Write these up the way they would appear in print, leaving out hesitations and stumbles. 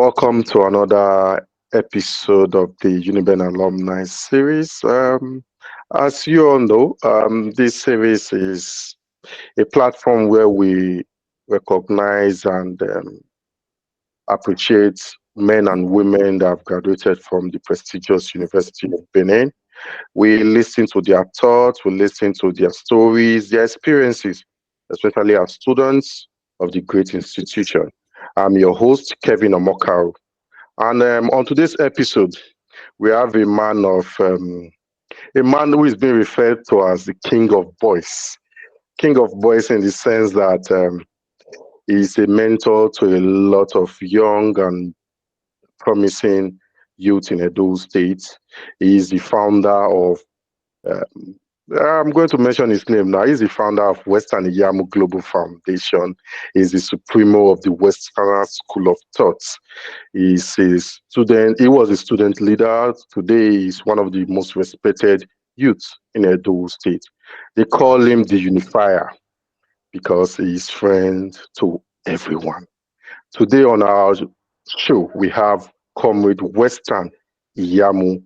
Welcome to another episode of the Uniben Alumni Series. As you all know, this series is a platform where we recognize and appreciate men and women that have graduated from the prestigious University of Benin. We listen to their thoughts, we listen to their stories, their experiences, especially as students of the great institution. I'm your host, Kevin Omokaro. And on today's episode, we have a man who is being referred to as the King of Boys. King of Boys in the sense that he's a mentor to a lot of young and promising youth in Edo State. He is the founder of um, I'm going to mention his name now. He's the founder of Western Iyamu Global Foundation. He's the supremo of the Western School of Thought. He's a student. He was a student leader. Today, he's one of the most respected youths in Edo State. They call him the Unifier because he's friend to everyone. Today on our show, we have Comrade Western Iyamu.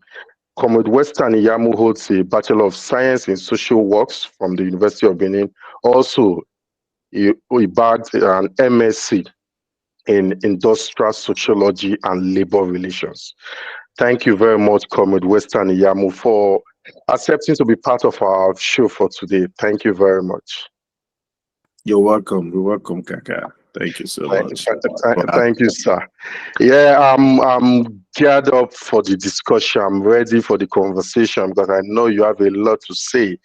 Comrade Western Iyamu holds a Bachelor of Science in Social Works from the University of Benin. Also, he bagged an MSc in Industrial Sociology and Labor Relations. Thank you very much, Comrade Western Iyamu, for accepting to be part of our show for today. Thank you very much. You're welcome. You're welcome, Kaka. Thank you so much. Thank you, sir. Yeah, I'm geared up for the discussion. I'm ready for the conversation because I know you have a lot to say.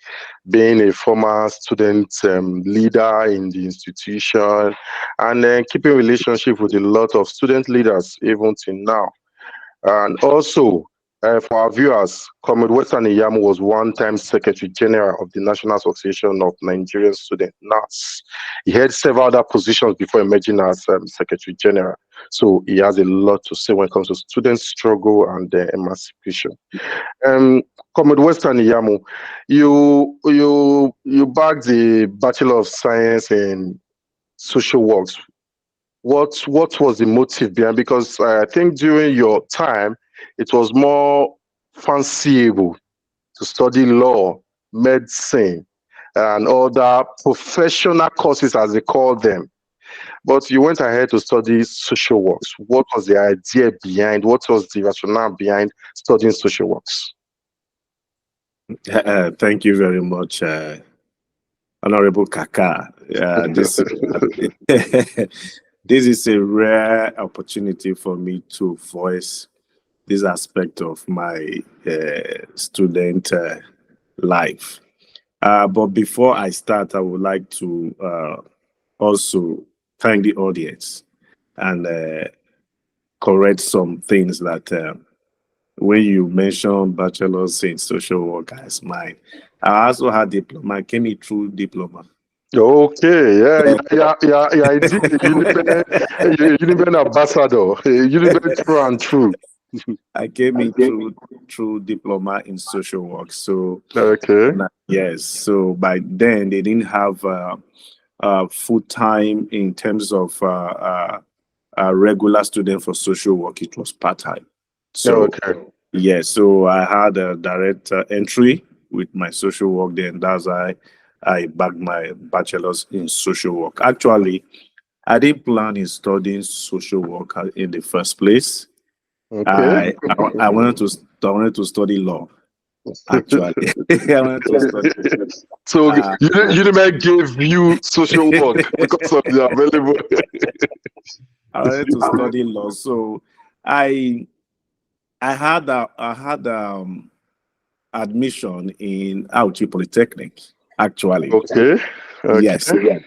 Being a former student leader in the institution and keeping relationship with a lot of student leaders even till now. And also, for our viewers, Comrade Western Iyamu was one-time Secretary General of the National Association of Nigerian Students, NAS. He held several other positions before emerging as Secretary General. So he has a lot to say when it comes to student struggle and emancipation. Comrade Western Iyamu, you bagged the Bachelor of Science in Social Works. What was the motive behind? Because I think during your time, it was more fanciable to study law, medicine, and other professional courses, as they call them. But you went ahead to study social works. What was the idea behind? What was the rationale behind studying social works? Thank you very much, Honorable Kaka. This this is a rare opportunity for me to voice this aspect of my student life. But before I start, I would like to also thank the audience and correct some things that when you mention bachelor's in social work as mine. I also had diploma. I came in through diploma. Okay, yeah. I did the Uniben ambassador, Uniben true and true. I came in through diploma in social work. So Okay. yes. So by then they didn't have full time in terms of regular student for social work. It was part time. So Okay. yeah. So I had a direct entry with my social work. Then that's why I bagged my bachelor's in social work. Actually, I didn't plan in studying social work in the first place. Okay. I wanted to study law. Actually, I wanted to study. So Uh, Uniben gave you social work because of the available. I wanted to study law, so I I had admission in Auchi Polytechnic. Actually, Okay. yes. Okay.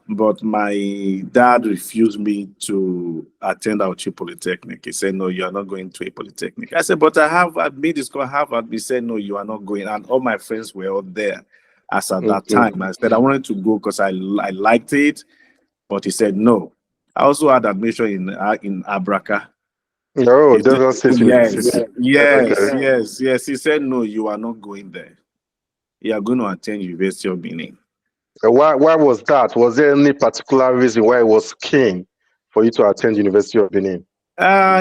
But my dad refused me to attend Auchi Polytechnic. He said, "No, you are not going to a polytechnic." I said, "But I have admitted school Harvard." He said, "No, you are not going." And all my friends were all there. As at that Okay. time, I said I wanted to go because I liked it, but he said no. I also had admission in Abraka. Oh, He said, Delta State yes, University. yes, Okay. yes, yes. He said no, you are not going there. You are going to attend University of Benin. Why was that? Was there any particular reason why he was keen for you to attend University of Benin?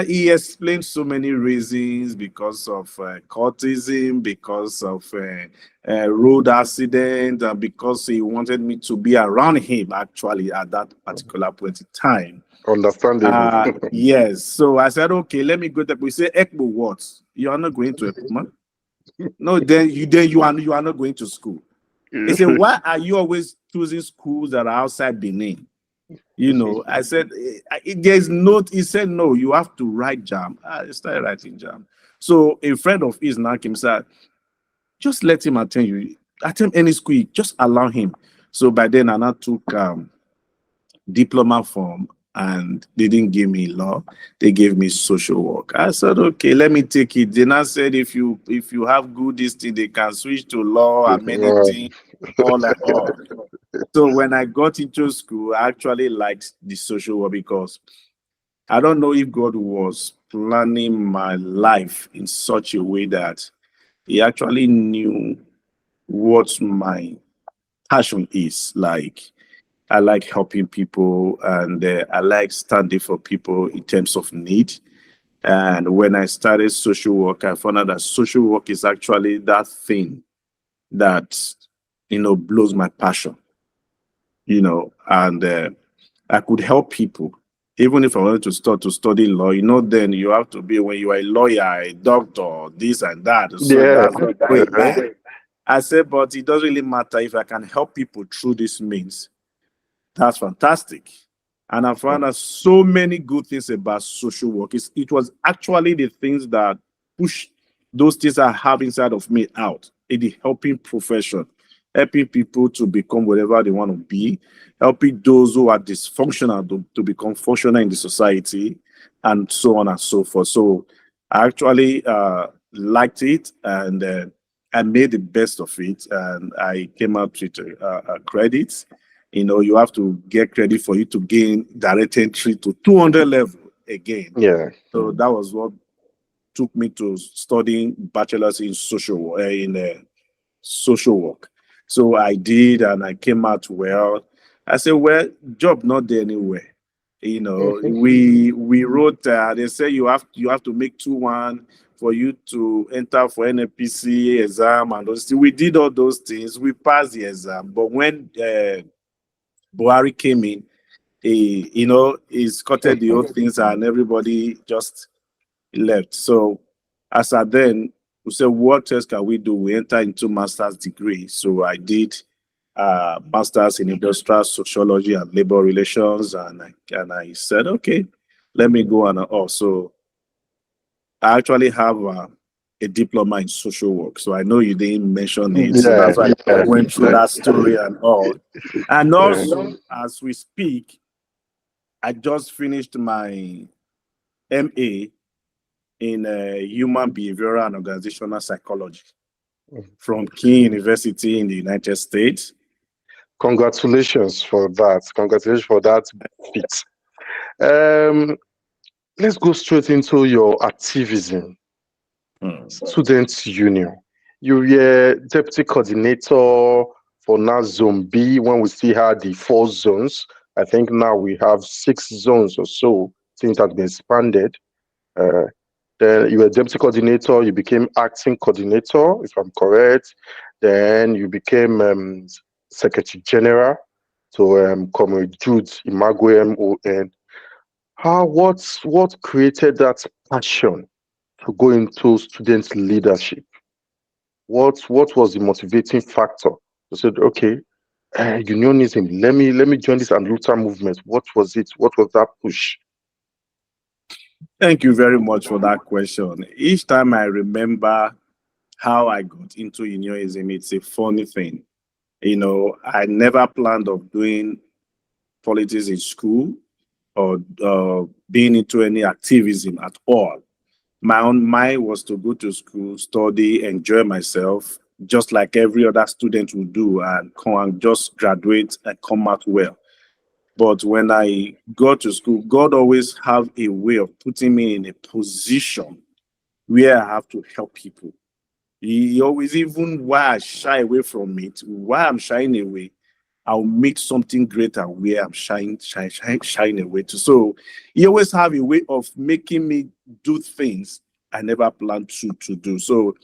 He explained so many reasons because of cultism, because of road accident, and because he wanted me to be around him actually at that particular point in time. Understandable. Yes. So I said, okay, let me go there. We say, Ekbo, what? You are not going to Ekbo? No, then you are not going to school. He said, why are you always choosing schools that are outside Benin? You know, I said, there's no, he said, no, you have to write jam. I started writing jam. So a friend of his now came said, just let him attend any school, just allow him. So by then I now took diploma form, and they didn't give me law, they gave me social work. I said, okay, let me take it. They now said if you have good this thing, they can switch to law, amenity, all and all. So when I got into school, I actually liked the social work because I don't know if God was planning my life in such a way that he actually knew what my passion is. Like, I like helping people, and I like standing for people in terms of need. And when I started social work, I found out that social work is actually that thing that, blows my passion, and I could help people. Even if I wanted to start to study law, then you have to be, when you are a lawyer, a doctor, this and that. So Yeah. that's not going back. I said, but it doesn't really matter if I can help people through this means. That's fantastic. And I found out so many good things about social work. It was actually the things that push those things I have inside of me out in the helping profession, helping people to become whatever they want to be, helping those who are dysfunctional to become functional in the society, and so on and so forth. So I actually liked it, and I made the best of it, and I came out with credits. You have to get credit for you to gain direct entry to 200 level again. Yeah. So that was what took me to studying bachelor's in social work. So I did, and I came out well. I said, well, job not there anywhere. We wrote. They say you have to make 2-1 for you to enter for NPC exam, and those things. We did all those things. We passed the exam, but when Buhari came in, he scuttered the old things, and everybody just left. So as at then, we said, what else can we do? We enter into master's degree. So I did master's in industrial sociology and labor relations, and I said, okay, let me go. And also, I actually have a diploma in social work. So I know you didn't mention it. So Yeah. that's why I went through that story and all. And Yeah. also, as we speak, I just finished my MA in human behavioral and organizational psychology from King University in the United States. Congratulations for that. Congratulations for that feat. Um, let's go straight into your activism. Students Union. You were deputy coordinator for now Zone B when we still had the 4 zones. I think now we have 6 zones or so since it has been expanded. Uh, then you were deputy coordinator, you became acting coordinator, if I'm correct. Then you became secretary general to Comrade Jude Imagwe MON. What created that passion to go into student leadership? What was the motivating factor? You said, okay, unionism. Let me join this and Luther movement. What was it? What was that push? Thank you very much for that question. Each time I remember how I got into unionism, it's a funny thing. I never planned of doing politics in school or being into any activism at all. My own mind was to go to school, study, enjoy myself, just like every other student would do, and come and just graduate and come out well. But when I got to school, God always have a way of putting me in a position where I have to help people. He always, even while I shy away from it, while I'm shying away, I'll make something greater where I'm shine away to. So he always have a way of making me do things I never planned to do. So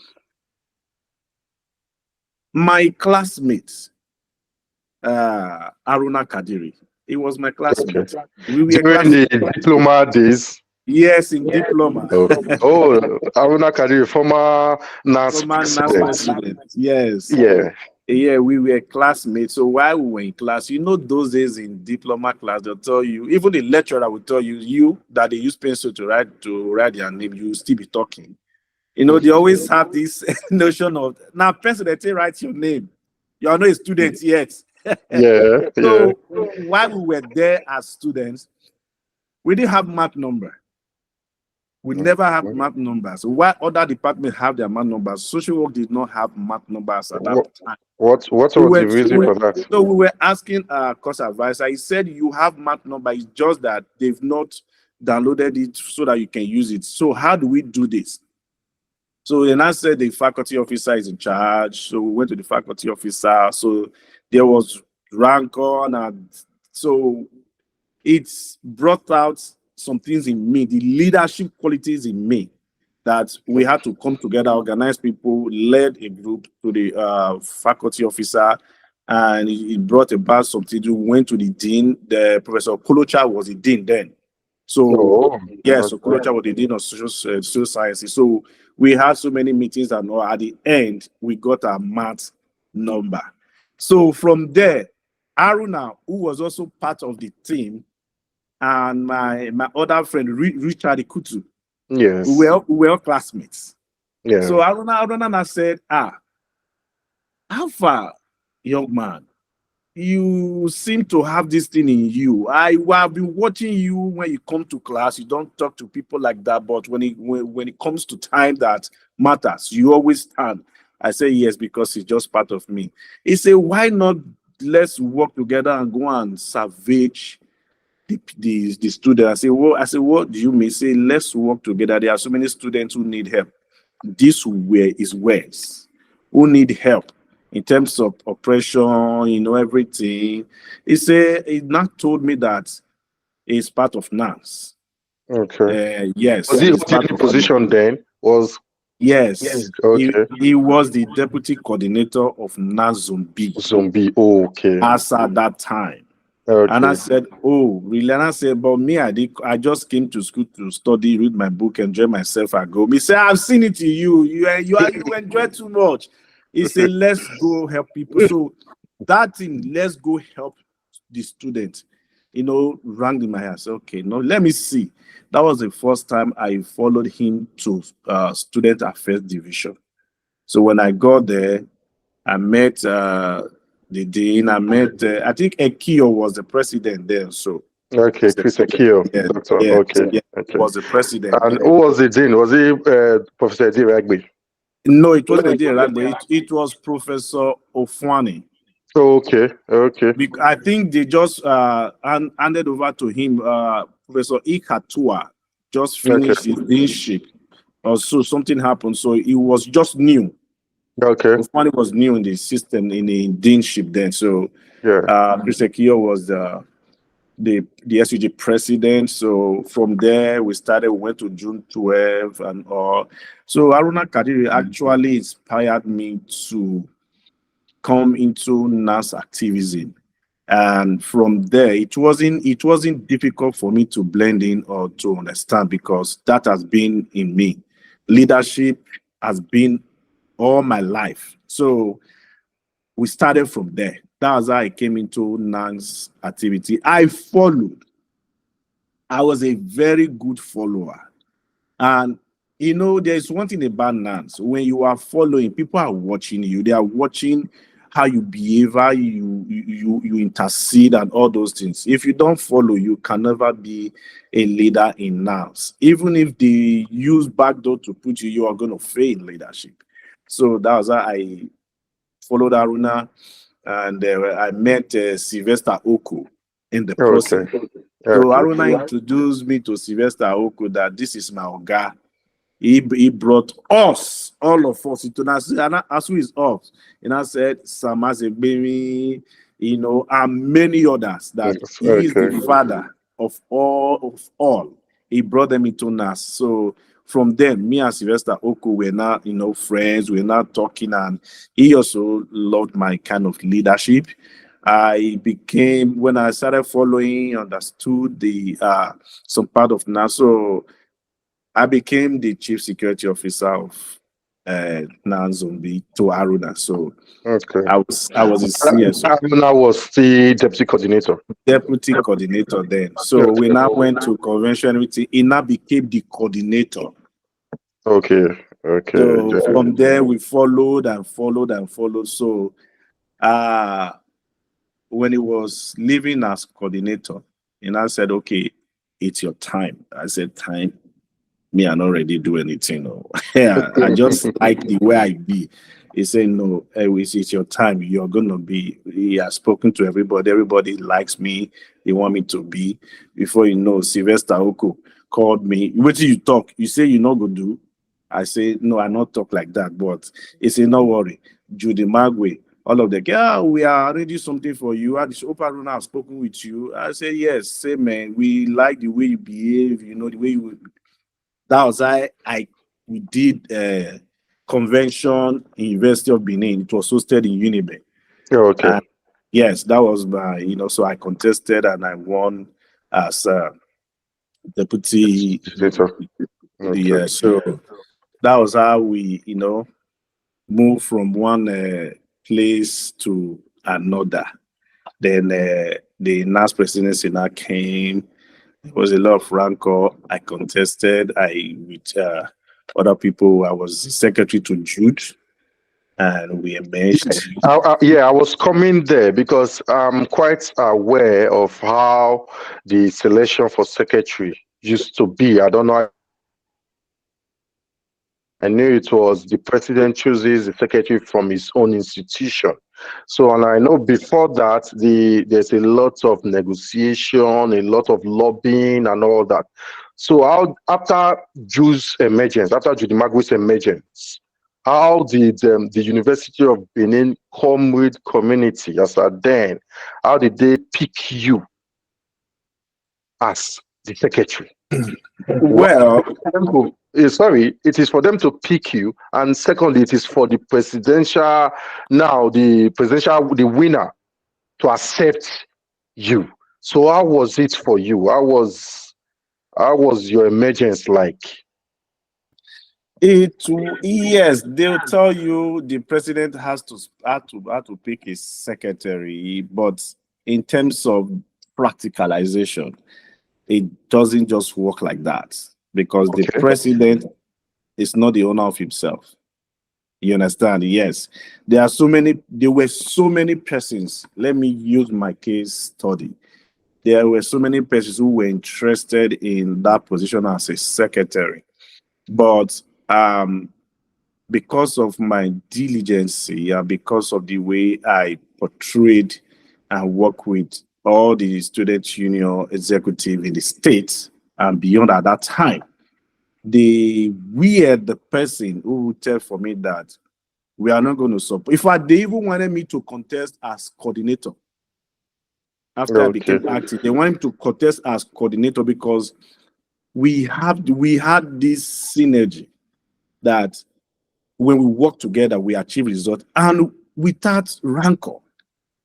my classmates, Aruna Kadiri, he was my Okay. classmate. We were During classmates. the diploma days. Yes, in diploma. Oh, Aruna Kadiri, former NAS Former NASA student. student. Yes. Yeah. Yeah, we were classmates. So while we were in class, those days in diploma class, they'll tell you, even the lecturer will tell you that they use pencil to write their name, you will still be talking. They always have this notion of now pencil they say write your name. You are not a student yet. Yeah. So while we were there as students, we didn't have mark number. We never have mark numbers. While other departments have their mark numbers, social work did not have mark numbers at that time. What was the reason for that? So we were asking our course advisor. He said you have mark number. It's just that they've not downloaded it so that you can use it. So how do we do this? So then I said the faculty officer is in charge. So we went to the faculty officer. So there was rank on, and so it's brought out some things in me, the leadership qualities in me, that we had to come together, organize people, led a group to the faculty officer, and it brought about something. We went to the dean. The Professor Kolocha was the dean then. So so Kolocha was the dean of social sciences. So we had so many meetings, and at the end, we got our math number. So from there, Aruna, who was also part of the team, and my other friend Richard Ikutu, Yes. we were all classmates. Yeah. So Aruna said, how far, young man, you seem to have this thing in you. I have been watching you when you come to class. You don't talk to people like that, but when it comes to time that matters, you always stand. I say yes, because it's just part of me. He said, why not let's work together and go and salvage the student? I said, what do you mean? Say, let's work together. There are so many students who need help. This way is worse, who need help in terms of oppression, everything. He not told me that he's part of NANS. Okay. Yes. Was he holding the position then? Yes. Okay. He was the deputy coordinator of NANS Zombie. Okay. as at that time. Okay. And I said, oh, really? And I said, but me, I just came to school to study, read my book, enjoy myself. I go. He said, I've seen it in you. You enjoy too much. He said, let's go help people. So that thing, let's go help the student, rang in my head. I said, okay, no, let me see. That was the first time I followed him to student affairs division. So when I got there, I met the dean. I met, I think Ekio was the president there. So okay, Chris Ekio. yeah, Okay. Okay. was the president. And who was the dean? Was he Professor Diragbe? No, it wasn't a dean right there. It was Professor Ofwani. Okay. I think they just handed over to him. Professor Ikatua just finished his deanship, or so something happened. So it was just new. Okay. Ofwani was new in the system, in the deanship then. So Chris Ekio was the SUG president. So from there we went to June 12 and all. So Aruna Kadiri actually inspired me to come into NAS activism. And from there, it wasn't difficult for me to blend in or to understand, because that has been in me. Leadership has been all my life. So we started from there. That was how I came into NAN's activity. I followed. I was a very good follower. And there's one thing about NANS. When you are following, people are watching you. They are watching how you behave, how you intercede, and all those things. If you don't follow, you can never be a leader in NANS. Even if they use backdoor to put you are going to fail in leadership. So that was how I followed Aruna, and I met Sylvester Oko in the process. So Aruna introduced me to Sylvester Oko that this is my Oga. He brought us, all of us, into NAS. And as who is us? And I said, Samazegbemi, and many others, that Yes, he is the okay. father of all. He brought them into NAS. So from then, me and Sylvester Oko were now, friends. We're now talking, and he also loved my kind of leadership. When I started following, understood the some part of NAS. So I became the chief security officer of Nanzombi to Aruna. So Okay. I was a CS, Abuna was the deputy coordinator. deputy coordinator then. So we Okay. now went to convention meeting. He now became the coordinator. Okay. Okay. So from there we followed and followed and followed. So when he was leaving as coordinator, he now said, "Okay, it's your time." I said, "Time? Me, I not ready do anything. No. Yeah, I just like the way I be." He said, "No, it's your time. You're gonna be." He has spoken to everybody. Everybody likes me. They want me to be. Before you know, Sylvester Oko called me. What do you talk? You say you're not gonna do. I say, "No, I not talk like that." But he said, "No worry, Judy Magwe." All of them, yeah, we are arranging something for you. This Opa Runa have spoken with you. I say, yes, say, man, we like the way you behave, the way you. That was we did a convention in University of Benin. It was hosted in Unibe. Okay. And yes, that was my, so I contested and I won as deputy. Coordinator. Okay. Yeah, so that was how we, moved from one place to another. Then the NAS presidency now came. There was a lot of rancor. I contested. With other people. I was the secretary to Jude, and we emerged. Yeah, I was coming there because I'm quite aware of how the selection for secretary used to be. I don't know. I knew it was the president chooses the secretary from his own institution. So, and I know before that, there's a lot of negotiation, a lot of lobbying, and all that. So, after after Judy Magwit's emergence, how did the University of Benin Comrade community, as at then, how did they pick you as the secretary? Why? Well, Sorry, it is for them to pick you, and secondly, it is for the presidential, the winner, to accept you. So how was it for you? How was your emergence like? yes, they'll tell you the president has to pick his secretary, but in terms of practicalization, it doesn't just work like that because the Okay. president is not the owner of himself. You understand? Yes. There were so many persons. Let me use my case study. There were so many persons who were interested in that position as a secretary. But because of my diligence and because of the way I portrayed and work with all the student union executive in the states and beyond at that time, the person who would tell for me that we are not going to support. In fact, they even wanted me to contest as coordinator after I Okay. became active. They wanted me to contest as coordinator because we had this synergy that when we work together, we achieve results and without rancor.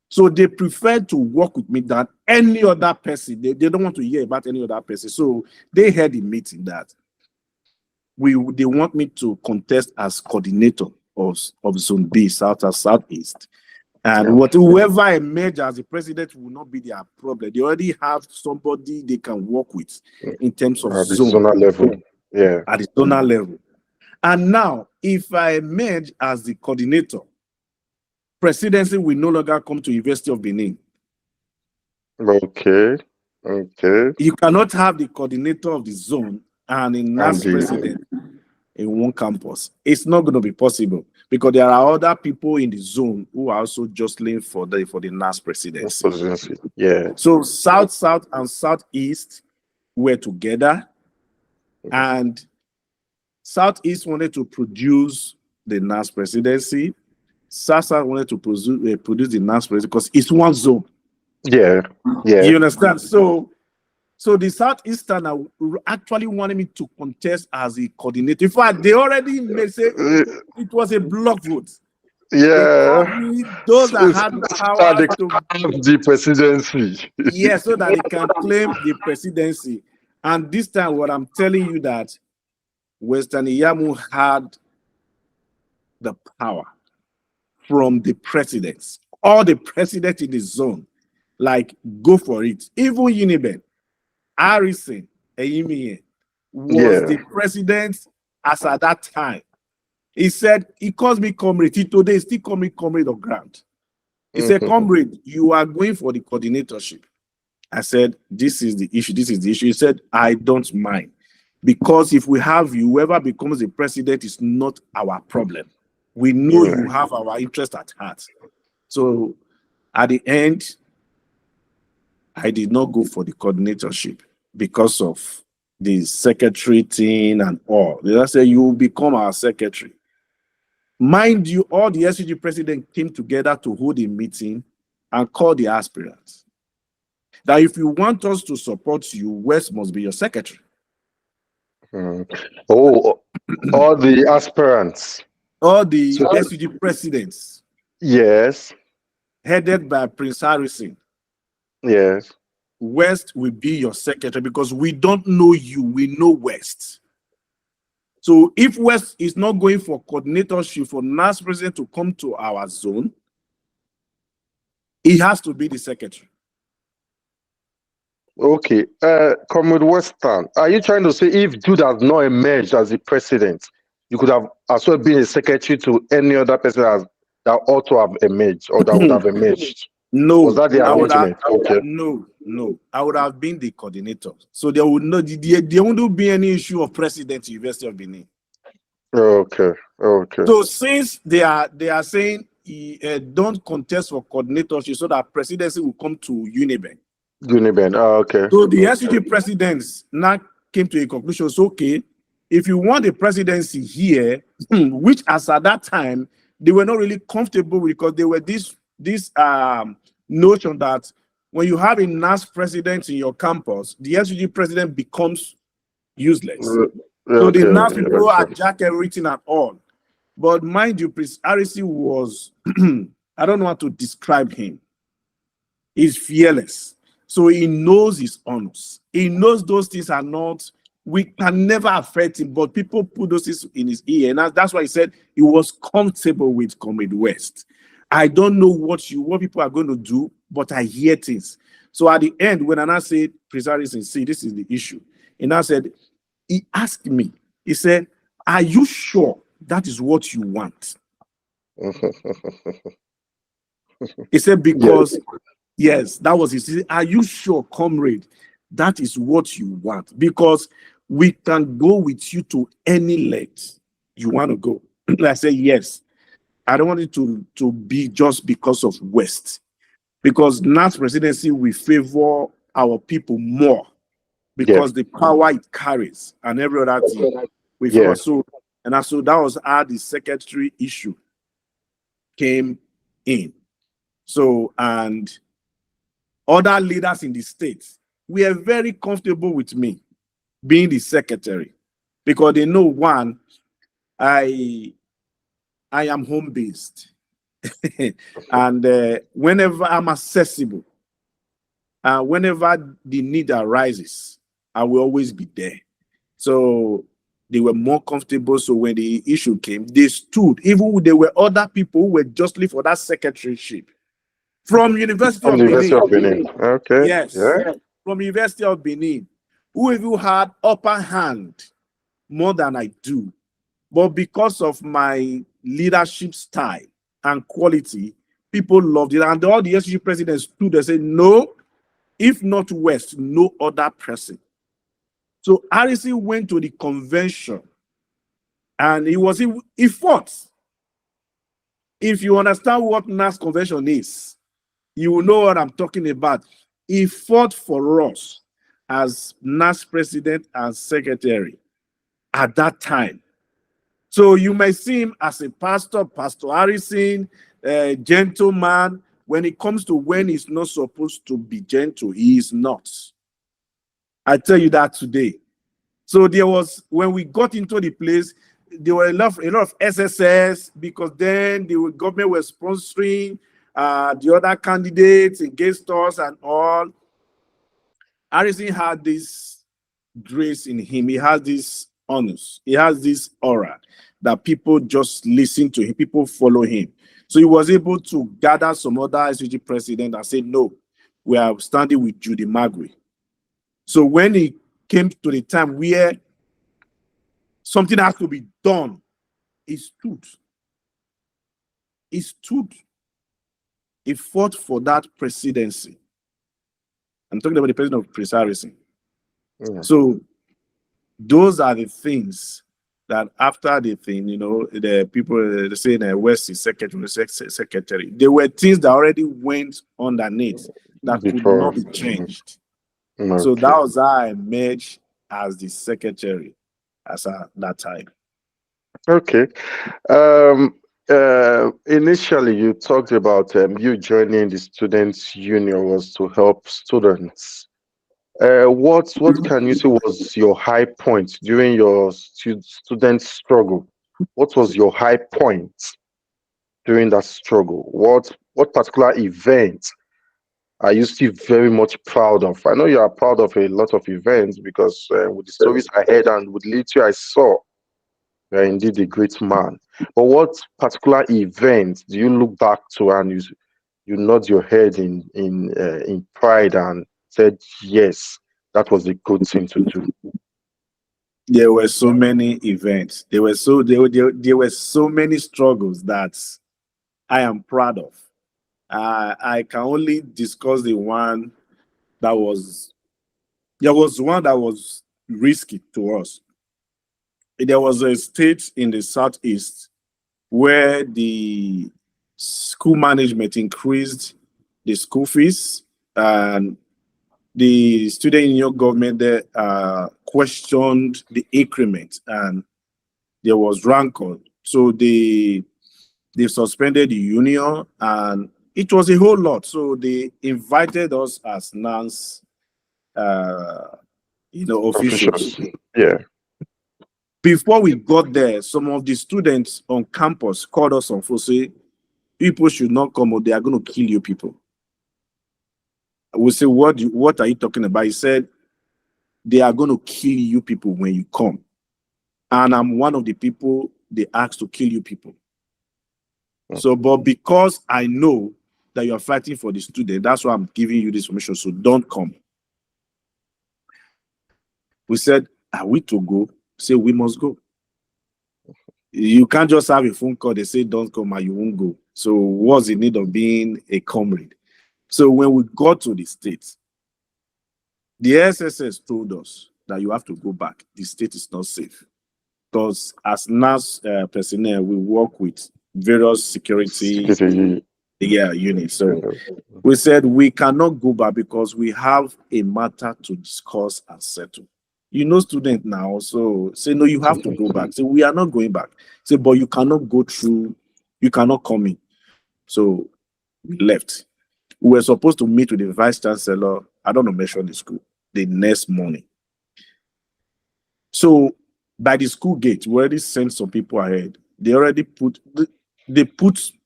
So they prefer to work with me than any other person. They don't want to hear about any other person. So they had a meeting that they want me to contest as coordinator of Zone B, South and Southeast. And Yeah. whoever emerges as the president will not be their problem. They already have somebody they can work with in terms of At the zone zonal level. Yeah. at the zonal level. And now, if I emerge as the coordinator, presidency will no longer come to University of Benin. Okay. Okay. You cannot have the coordinator of the zone and a And NAS the president in one campus. It's not going to be possible because there are other people in the zone who are also jostling for the NAS presidency. presidency. Yeah. So South, South, and Southeast were together, and Southeast wanted to produce the NAS presidency, Sasa wanted to produce the NAS president because it's one zone. Yeah. Yeah. You understand? So the Southeastern are actually wanted me to contest as a coordinator. In fact, they already made say it was a block vote. They called Yeah. me those that had So powers they to have the presidency. so that they can claim the presidency. And this time, what I'm telling you that Western Iyamu had the power from the presidents, all the presidents in the zone, like go for it. Even Uniben, Harrison, Eyimie was Yeah. the president as at that time. He said, he calls me comrade. He today still call me comrade of ground. He said, comrade, you are going for the coordinatorship. I said, this is the issue. This is the issue. He said, I don't mind. Because if we have you, whoever becomes the president is not our problem. We know you have our interest at heart. So at the end, I did not go for the coordinatorship because of the secretary thing and all. They just say, you will become our secretary. Mind you, all the SUG president came together to hold a meeting and call the aspirants. That if you want us to support you, West must be your secretary. Oh, all the aspirants. All the So, SUG presidents, yes. headed by Prince Harrison, Yes. West will be your secretary because we don't know you, we know West. So if West is not going for coordinatorship for NAS president to come to our zone, he has to be the secretary. Okay. Comrade Western, are you trying to say if Jude has not emerged as the president, you could have as well been a secretary to any other person that ought to have emerged or that would have emerged? No, Was that the I would have, arrangement? Okay. no, I would have been the coordinator. So there would not there wouldn't be any issue of president University of Benin. Okay. Okay. So since they are saying don't contest for coordinatorship so that presidency will come to Uniben. Uniben. Okay. So the SUG presidents now came to a conclusion. So okay, if you want the presidency here, which as at that time they were not really comfortable with because they were this notion that when you have a NAS president in your campus, the SUG president becomes useless. So the NAS people hijack everything at all. But mind you, Prince Harrison was, I don't know how to describe him. He's fearless. So he knows his honors. He knows those things are not, we can never affect him, but people put those things in his ear. And that's why he said he was comfortable with Comrade West. I don't know what people are going to do, but I hear things. So at the end, when I said, Prince Harrison, see, this is the issue. And I said, he asked me, he said, are you sure that is what you want? He said, because, yes, that was his. He said, are you sure, comrade, that is what you want? Because we can go with you to any length you want to go. I said, yes. I don't want it to be just because of West. Because NAS presidency, we favor our people more because the power it carries and every other thing we favor. So that was how the secretary issue came in. So, and other leaders in the states were very comfortable with me being the secretary because they know, one, I am home-based. And whenever I'm accessible, whenever the need arises, I will always be there. So they were more comfortable. So when the issue came, they stood, even when there were other people who were justly for that secretaryship from University of Benin. Okay. Yes, from University of Benin, who even had upper hand more than I do. But because of my leadership style and quality, people loved it. And all the SG presidents stood and said, no, if not West, no other person. So Harrison went to the convention and he fought. If you understand what NAS convention is, you will know what I'm talking about. He fought for us as NAS president and secretary at that time. So you may see him as a pastor, Pastor Harrison, a gentleman. When it comes to when he's not supposed to be gentle, he is not. I tell you that today. So there was, when we got into the place, there were a lot of SSS, because then the government was sponsoring the other candidates against us and all. Harrison had this grace in him. He has this honors. He has this aura that people just listen to him. People follow him. So he was able to gather some other SUG president and say, no, we are standing with Judy Magri. So when it came to the time where something has to be done, he stood. He stood. He fought for that presidency. I'm talking about the president of Prince Harrison. Yeah. So those are the things that after the thing, you know, the people saying West is secretary. There were things that already went underneath that could Before. not be changed. Okay. So that was how I emerged as the secretary as at that time. Okay. Initially, you talked about you joining the students' union was to help students. What can you say was your high point during your student struggle? What was your high point during that struggle? What particular event are you still very much proud of? I know you are proud of a lot of events because with the stories I heard and with literature I saw, you are indeed a great man. But what particular event do you look back to and you nod your head in pride and said, yes, that was a good thing to do? There were so many events. There were so many struggles that I am proud of. I can only discuss the one that was. There was one that was risky to us. There was a state in the southeast where the school management increased the school fees, and the student union government there questioned the increment, and there was rancor. So they suspended the union, and it was a whole lot. So they invited us as NANS, officials. Officials. Yeah. Before we got there, some of the students on campus called us on phone, say, people should not come, or they are going to kill you people. We say, what are you talking about? He said, they are going to kill you people when you come. And I'm one of the people they asked to kill you people. So, but because I know that you are fighting for the student, that's why I'm giving you this information. So don't come. We said, are we to go? Say, we must go. You can't just have a phone call, they say don't come and you won't go. So what's the need of being a comrade? So when we got to the state, the SSS told us that you have to go back. The state is not safe. Because as NAS personnel, we work with various security units. So we said we cannot go back because we have a matter to discuss and settle. You know, student now, so say, no, you have to go back. Say, we are not going back. Say, but you cannot go through, you cannot come in. So we left. We were supposed to meet with the vice chancellor, I don't know, mention the school, the next morning. So by the school gate, we already sent some people ahead. They already put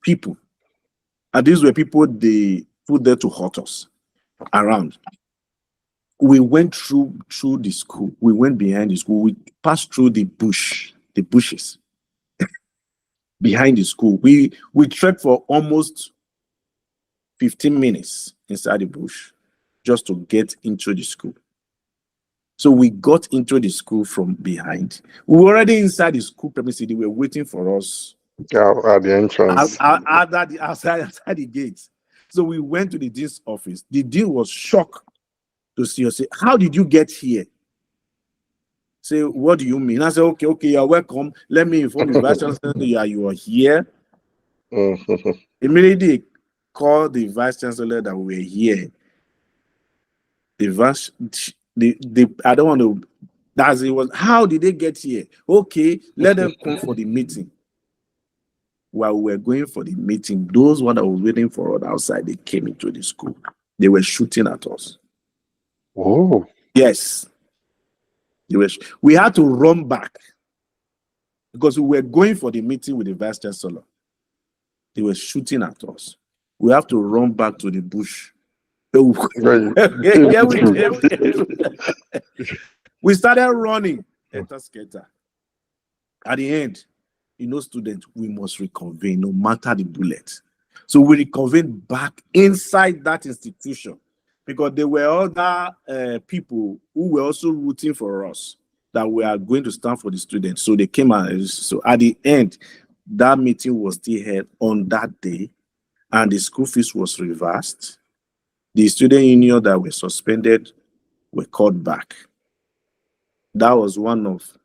people, and these were people they put there to hurt us around. We went through the school. We went behind the school. We passed through the bushes behind the school. We trekked for almost 15 minutes inside the bush just to get into the school. So we got into the school from behind. We were already inside the school premises. They were waiting for us at the entrance. outside the gates. So we went to the dean's office. The dean was shocked to see us. Say, how did you get here? Say, what do you mean? I said, okay, you're welcome. Let me inform you, vice chancellor, you are here. Immediately called the vice chancellor that we were here. The vice, I don't want to That's it was. How did they get here? Okay, let them come for the meeting. While we were going for the meeting, those one that were waiting for us outside, they came into the school. They were shooting at us. Oh. Yes, we had to run back because we were going for the meeting with the vice chancellor. They were shooting at us. We have to run back to the bush. Yeah, we started running. At the end, students, we must reconvene no matter the bullet. So we reconvened back inside that institution because there were other people who were also rooting for us that we are going to stand for the students. So they came and so at the end, that meeting was still held on that day, and the school fees was reversed. The student union that were suspended were called back. That was one of.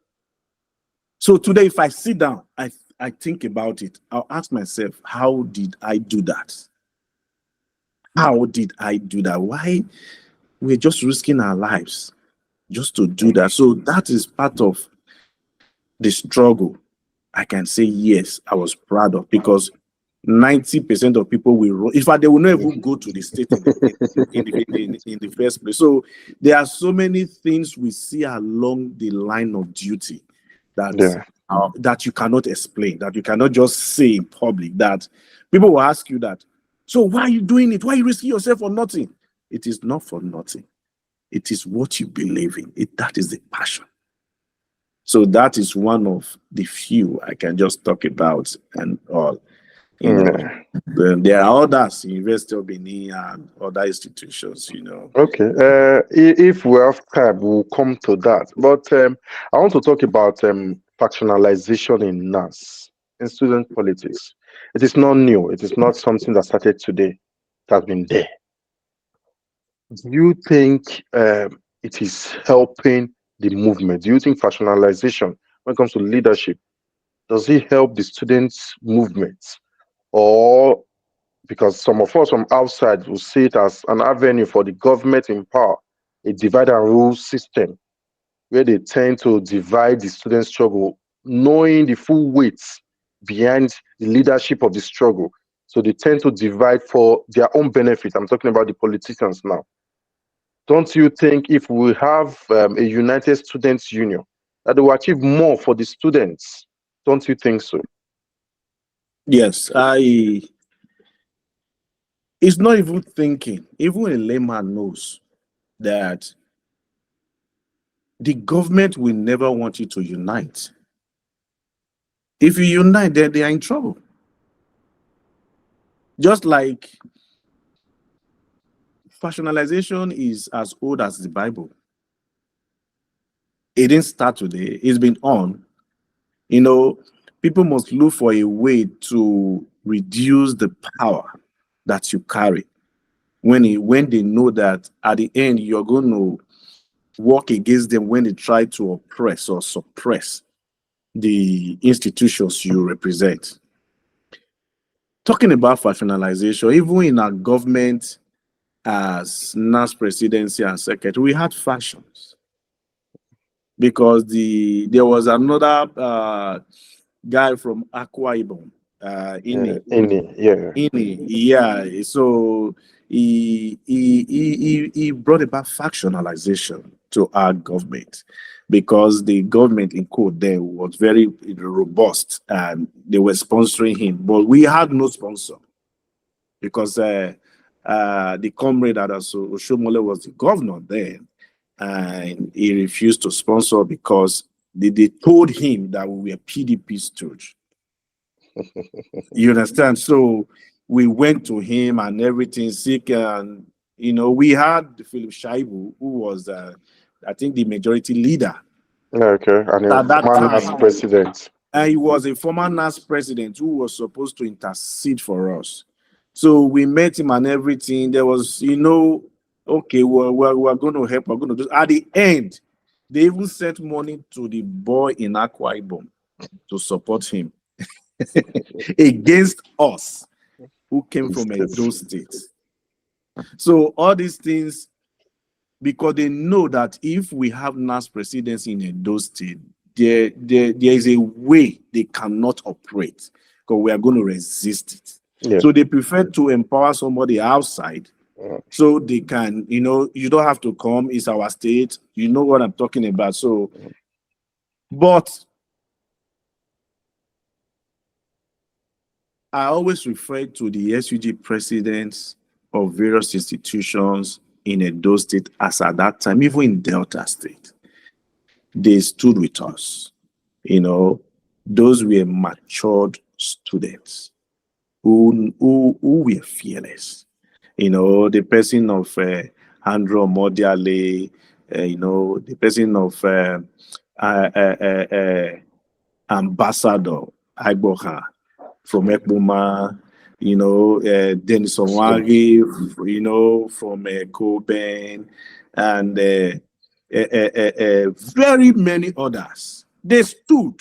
So today, if I sit down, I think about it. I'll ask myself, how did I do that? How did I do that? Why we're just risking our lives just to do that? So that is part of the struggle. I can say yes, I was proud of, because 90% of people will run. In fact, they will not even go to the state in the first place. So there are so many things we see along the line of duty that you cannot explain, that you cannot just say in public, that people will ask you that, so why are you doing it? Why are you risking yourself for nothing? It is not for nothing. It is what you believe in. That is the passion. So that is one of the few I can just talk about and all. There are others, University of Benin and other institutions, Okay. If we have time, we'll come to that. But I want to talk about factionalization in NAS, in student politics. It is not new. It is not something that started today. It has been there. Do you think it is helping the movement? Do you think factionalization, when it comes to leadership, does it help the students' movement? Or because some of us from outside will see it as an avenue for the government in power, a divide and rule system where they tend to divide the student struggle, knowing the full weight behind the leadership of the struggle. So they tend to divide for their own benefit. I'm talking about the politicians now. Don't you think if we have a united students union, that they will achieve more for the students? Don't you think so? Yes, it's not even thinking. Even a layman knows that the government will never want you to unite. If you unite, then they are in trouble. Just like factionalization is as old as the Bible. It didn't start today. It's been on. People must look for a way to reduce the power that you carry when they know that at the end you're going to work against them when they try to oppress or suppress the institutions you represent. Talking about factionalization, even in our government, as NAS presidency and secretary, we had factions because there was another guy from Akwa Ibom, yeah. So he brought about factionalization to our government because the government in quote there was very robust and they were sponsoring him, but we had no sponsor because the comrade that Oshomole was the governor then, and he refused to sponsor because they told him that we were PDP stooge. You understand? So we went to him and everything sick, and we had Philip Shaibu, who was I think the majority leader. Okay, and At that time, president. And he was a former NAS president who was supposed to intercede for us. So we met him and everything. There was, okay, we're going to help. We're going to do. At the end, they even sent money to the boy in Akwa Ibom to support him against us, who came from those states. So all these things because they know that if we have NAS presidency in Edo State, there is a way they cannot operate because we are going to resist it. Yeah. So they prefer to empower somebody outside so they can, you don't have to come. It's our state. You know what I'm talking about. So, but I always refer to the SUG presidents of various institutions in Edo State as at that time, even in Delta State, they stood with us. Those were matured students who were fearless. The person of Andrew Modiale, the person of Ambassador Agboha from Ekboma, Denis Onwari, from Coben, and very many others. They stood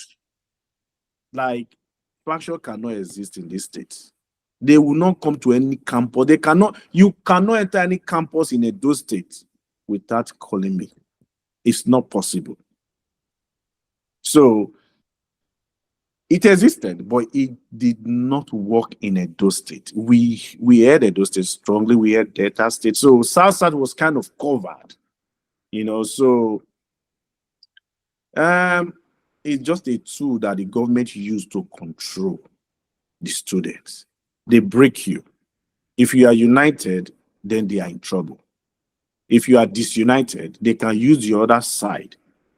like faction cannot exist in this state. They will not come to any campus. You cannot enter any campus in Edo State without calling me. It's not possible. So it existed, but it did not work in Edo State. We had Edo State strongly, we had Delta State. So South was kind of covered, so it's just a tool that the government used to control the students. They break you. If you are united, then they are in trouble. If you are disunited, they can use the other side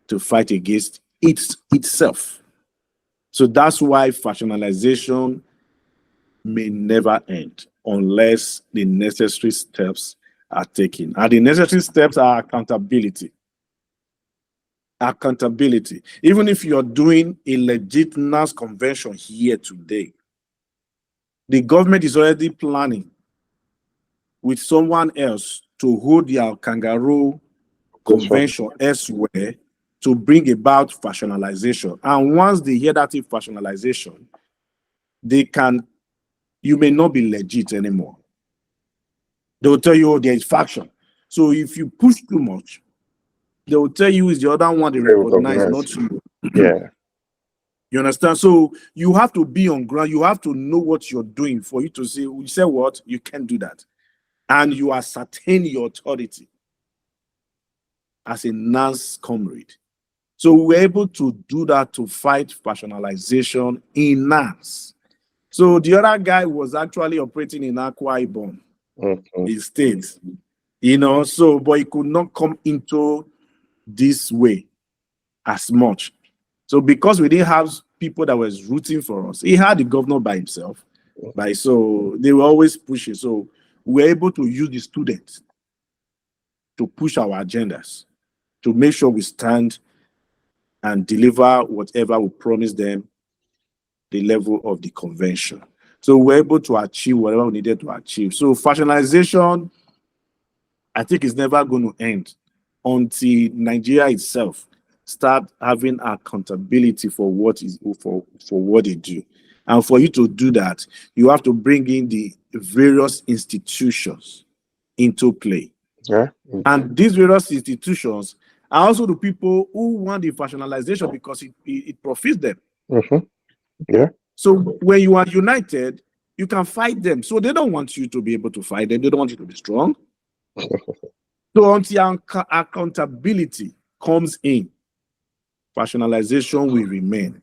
to fight against itself. So that's why factionalization may never end unless the necessary steps are taken. And the necessary steps are accountability. Accountability. Even if you're doing a legit NAS convention here today, the government is already planning with someone else to hold their kangaroo convention elsewhere to bring about factionalization. And once they hear that factionalization, you may not be legit anymore. They will tell you, oh, there is faction. So if you push too much, they will tell you is the other one they recognize, not you. Yeah. You understand? So you have to be on ground. You have to know what you're doing for you to say, you say what? You can't do that. And you ascertain your authority as a NAS comrade. So we're able to do that to fight factionalization in NAS. So the other guy was actually operating in Akwa Ibom, his state, but he could not come into this way as much. So because we didn't have people that was rooting for us, he had the governor by himself. So they were always pushing. So we're able to use the students to push our agendas, to make sure we stand and deliver whatever we promise them, the level of the convention. So we're able to achieve whatever we needed to achieve. So factionalization, I think, is never going to end until Nigeria itself start having accountability for what what they do. And for you to do that, you have to bring in the various institutions into play. Yeah. And these various institutions are also the people who want the factionalization because it profits them. Yeah. So when you are united, you can fight them. So they don't want you to be able to fight them. They don't want you to be strong. So until accountability comes in, factionalization will remain.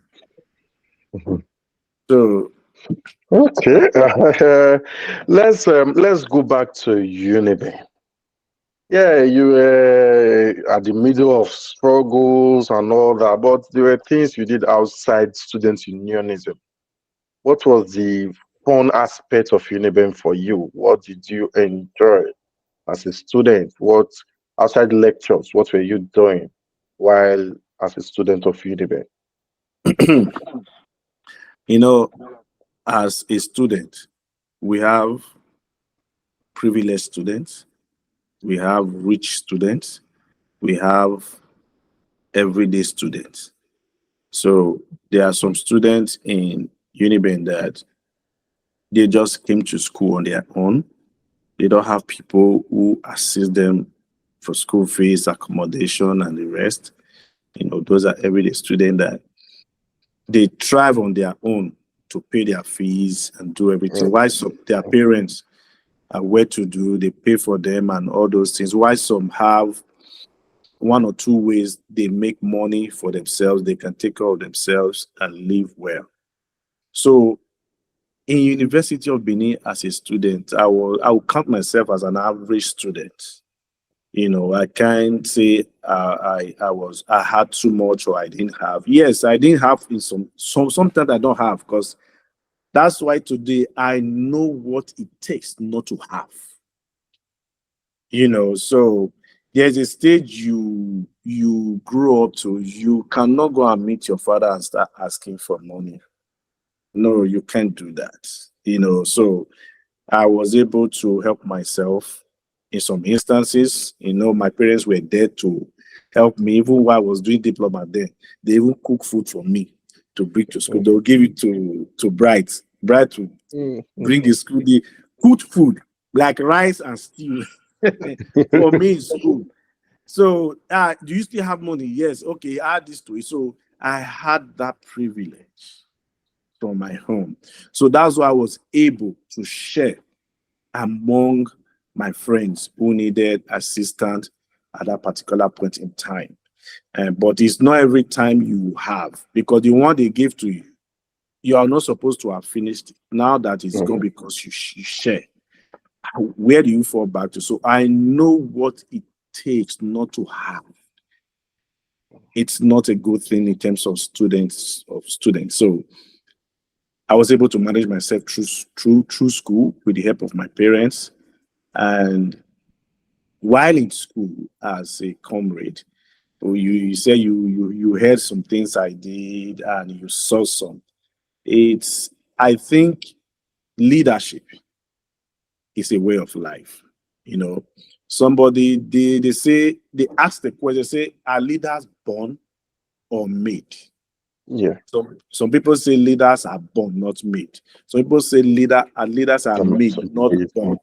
So okay, let's go back to Unibe. Yeah, you were at the middle of struggles and all that, but there were things you did outside student unionism. What was the fun aspect of Uniben for you? What did you enjoy as a student? What outside lectures? What were you doing while as a student of Uniben? As a student, we have privileged students, we have rich students, we have everyday students. So there are some students in Uniben that they just came to school on their own. They don't have people who assist them for school fees, accommodation, and the rest. Those are everyday students that they thrive on their own to pay their fees and do everything. Why some their parents are well to do, they pay for them and all those things. Why some have one or two ways they make money for themselves, they can take care of themselves and live well. So in University of Benin as a student, I will count myself as an average student. I can't say I had too much or I didn't have. Yes, I didn't have in sometimes I don't have, because that's why today I know what it takes not to have. So there's a stage you grow up to, you cannot go and meet your father and start asking for money. No, you can't do that. So I was able to help myself in some instances. My parents were there to help me. Even while I was doing diploma there, they even cook food for me to bring to school. They'll give it to Bright to bring the school the good food like rice and stew for me in school. So do you still have money? Yes. Okay, add this to it. So I had that privilege from my home. So that's why I was able to share among my friends who needed assistance at that particular point in time. But it's not every time you have, because the one they give to you, you are not supposed to have finished it. Now that it's gone because you share. Where do you fall back to? So I know what it takes not to have. It's not a good thing in terms of students. So I was able to manage myself through school with the help of my parents. And while in school as a comrade, you say you heard some things I did and you saw some. I think leadership is a way of life. Somebody they ask the question, say, are leaders born or made? Yeah. Some people say leaders are born, not made. Some people say leaders are made, not born.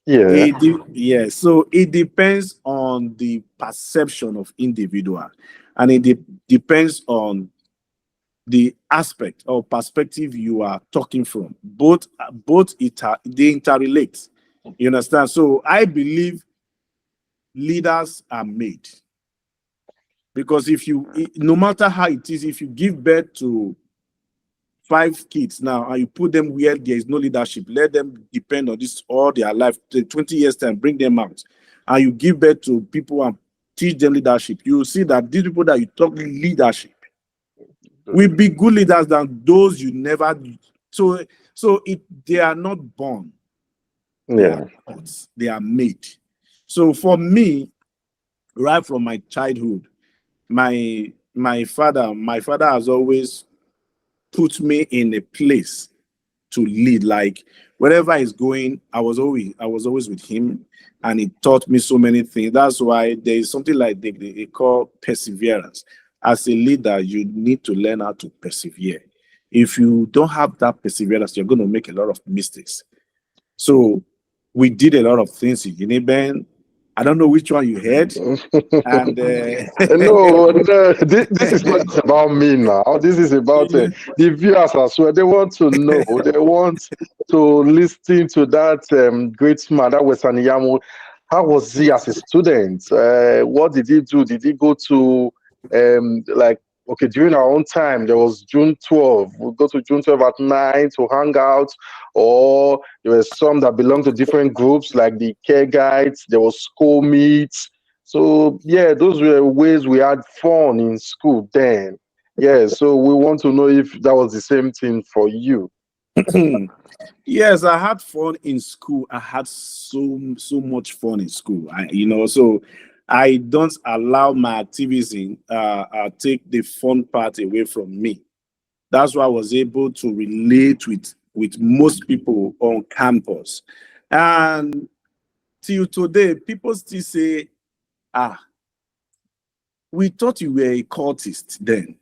Yeah. So it depends on the perception of individual, and it depends on the aspect or perspective you are talking from. Both they interrelate. You understand? So I believe leaders are made, because no matter how it is, if you give birth to 5 kids now and you put them where there is no leadership, let them depend on this all their life, 20 years time, bring them out, and you give birth to people and teach them leadership, you will see that these people that you talk leadership will be good leaders than those you never. So they are not born, they are taught, they are made. So for me, right from my childhood, my father has always put me in a place to lead. Like wherever he's going, I was always with him, and he taught me so many things. That's why there is something like they call perseverance. As a leader, you need to learn how to persevere. If you don't have that perseverance, you're going to make a lot of mistakes. So we did a lot of things in Uniben. I don't know which one you heard. And No, this is not just about me now. This is about the viewers as well. They want to know. They want to listen to that great man, that was Iyamu. How was he as a student? What did he do? Did he go to like, okay, during our own time, there was June 12. We go to June 12 at night to hang out, or there were some that belonged to different groups, like the care guides. There was school meets. So yeah, those were ways we had fun in school then. Yeah, so we want to know if that was the same thing for you. yes, I had fun in school. I had so much fun in school. So I don't allow my activism take the fun part away from me. That's why I was able to relate with most people on campus. And till today, people still say, we thought you were a cultist then.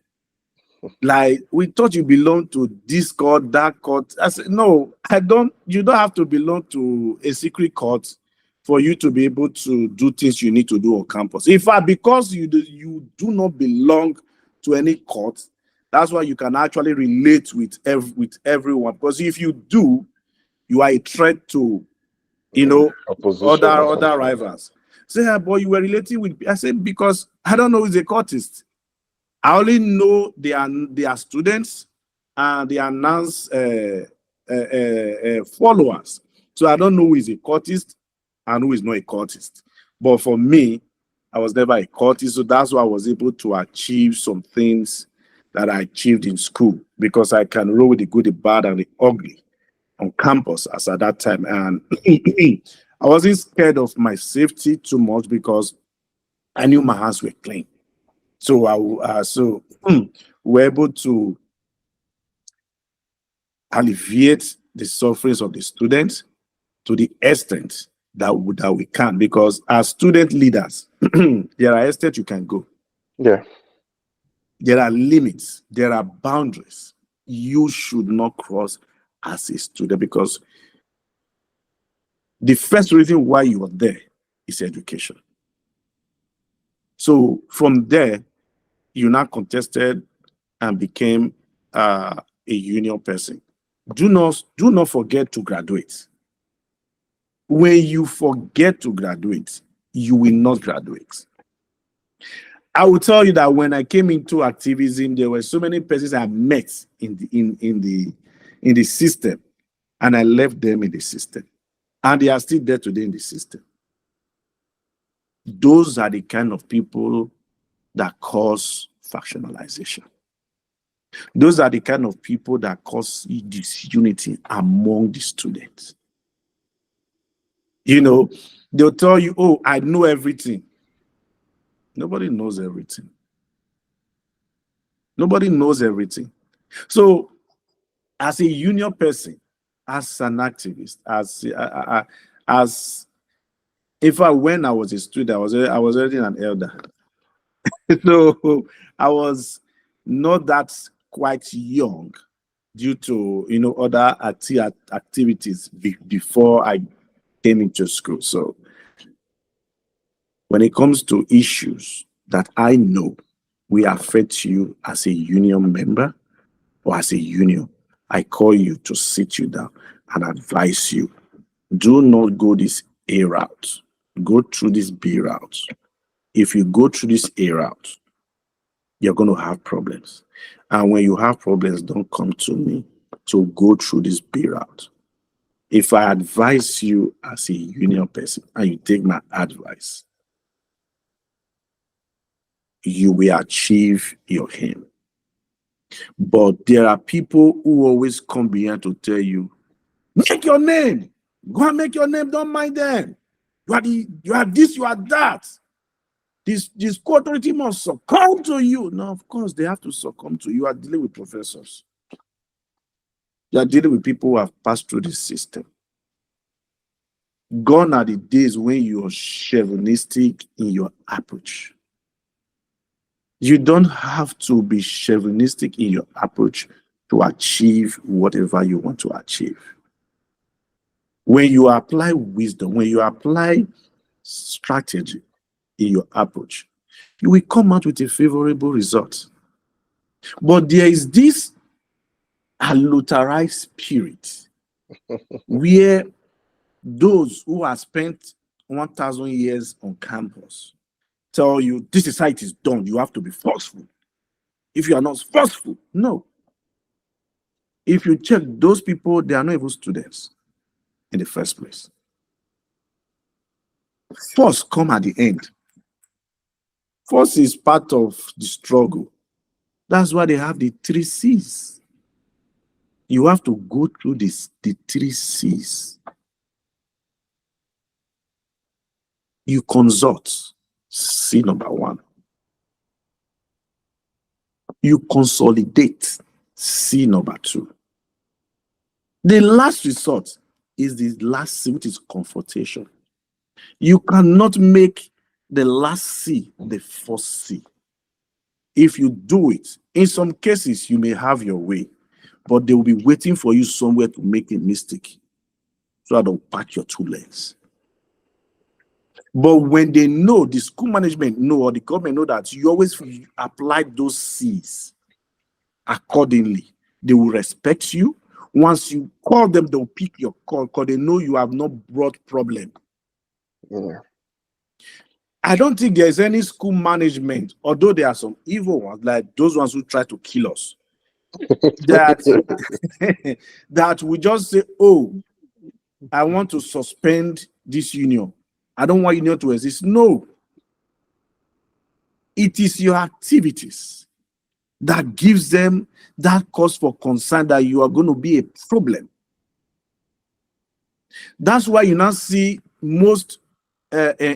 Like, we thought you belonged to this court, that court. I said, no, I don't. You don't have to belong to a secret court for you to be able to do things you need to do on campus. In fact, because you do not belong to any court, that's why you can actually relate with everyone. Because if you do, you are a threat to, Opposition. other rivals. Say, "Ah, boy, you were relating with." I said, because I don't know who's a courtist. I only know they are students and they announce followers. So I don't know who is a courtist and who is not a courtist. But for me, I was never a courtist, so that's why I was able to achieve some things that I achieved in school, because I can roll with the good, the bad, and the ugly on campus as at that time. And I wasn't scared of my safety too much because I knew my hands were clean. So we're able to alleviate the sufferings of the students to the extent that we can, because as student leaders, there are extent you can go. Yeah. There are limits, there are boundaries you should not cross as a student, because the first reason why you are there is education. So from there, you now contested and became a union person. Do not forget to graduate. When you forget to graduate, you will not graduate. I will tell you that when I came into activism, there were so many persons I met in the system, and I left them in the system, and they are still there today in the system. Those are the kind of people that cause factionalization. Those are the kind of people that cause disunity among the students. They'll tell you, "Oh, I know everything." Nobody knows everything. Nobody knows everything. So, as a union person, as an activist, as in fact, when I was a student, I was already an elder. So I was not that quite young due to other activities before I came into school. So when it comes to issues that I know will affect you as a union member or as a union, I call you to sit you down and advise you. Do not go this A route. Go through this B route. If you go through this A route, you're going to have problems. And when you have problems, don't come to me to go through this B route. If I advise you as a union person and you take my advice, you will achieve your aim. But there are people who always come behind to tell you, "Make your name. Go and make your name. Don't mind them. You are this, you are that. This authority must succumb to you." No, of course, they have to succumb to you. You are dealing with professors. You are dealing with people who have passed through this system. Gone are the days when you are chauvinistic in your approach. You don't have to be chauvinistic in your approach to achieve whatever you want to achieve. When you apply wisdom, when you apply strategy in your approach, you will come out with a favorable result. But there is this alliterized spirit where those who have spent 1,000 years on campus tell you, "This is how it is done. You have to be forceful." If you are not forceful, no. If you check those people, they are not even students in the first place. Force come at the end. Force is part of the struggle. That's why they have the 3 C's. You have to go through the 3 C's. You consult, C number 1. You consolidate, C number 2. The last resort is the last C, which is confrontation. You cannot make the last C the first C. If you do it, in some cases, you may have your way, but they will be waiting for you somewhere to make a mistake so I don't pack your 2 legs. But when they know, the school management know, or the government know that you always apply those C's accordingly, they will respect you. Once you call them, they'll pick your call because they know you have not brought problem. Yeah. I don't think there's any school management, although there are some evil ones, like those ones who try to kill us, that that we just say, oh, I want to suspend this union. I don't want union to exist. No. It is your activities that gives them that cause for concern that you are going to be a problem. That's why you now see most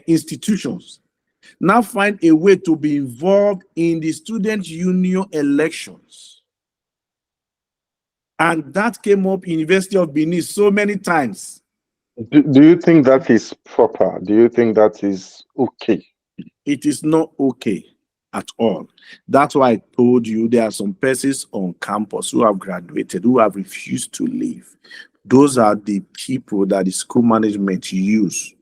institutions now find a way to be involved in the student union elections. And that came up in University of Benin so many times. Do you think that is proper? Do you think that is okay? It is not okay at all. That's why I told you there are some persons on campus who have graduated, who have refused to leave. Those are the people that the school management use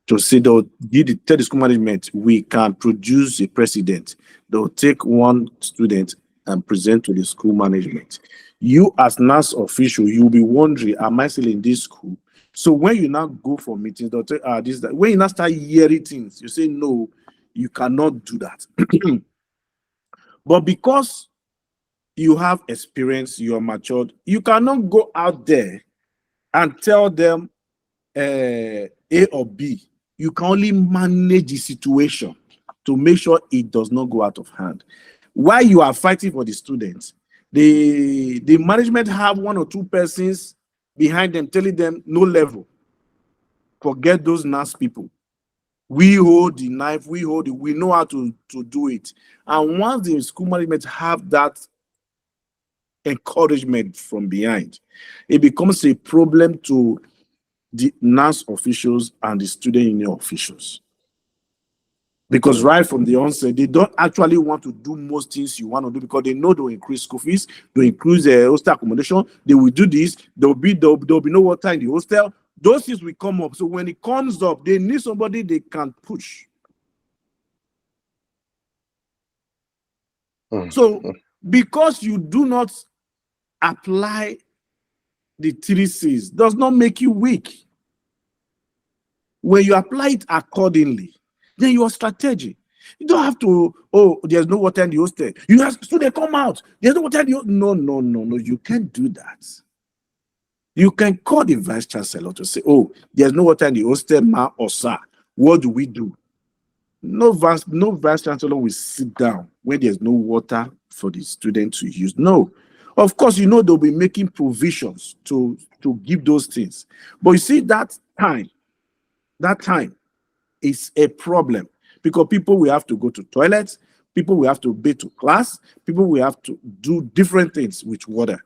to say, they'll tell the school management, we can produce a president. They'll take one student and present to the school management. You as NAS official, you'll be wondering, am I still in this school? So when you now go for meetings, they'll say, this, that. When you now start hearing things, you say, no, you cannot do that. But because you have experience, you are matured, you cannot go out there and tell them A or B. You can only manage the situation to make sure it does not go out of hand. While you are fighting for the students, the management have one or two persons behind them telling them no level. Forget those NAS people. We hold the knife, we know how to do it. And once the school management have that encouragement from behind, it becomes a problem to the NAS officials and the student union officials. Because right from the onset, they don't actually want to do most things you want to do because they know they'll increase school fees, they'll increase hostel accommodation, they will do this, there'll be no water in the hostel. Those things will come up. So when it comes up, they need somebody they can push. So because you do not apply the 3 C's does not make you weak. When you apply it accordingly, then your strategy. You don't have to, oh, there's no water in the hostel. You have so they come out. There's no water in the hostel. No. You can't do that. You can call the vice chancellor to say, oh, there's no water in the hostel, ma or sir. What do we do? No vice chancellor will sit down when there's no water for the student to use. No. Of course, you know they'll be making provisions to give those things. But you see, that time is a problem because people will have to go to toilets, people will have to be to class, people will have to do different things with water.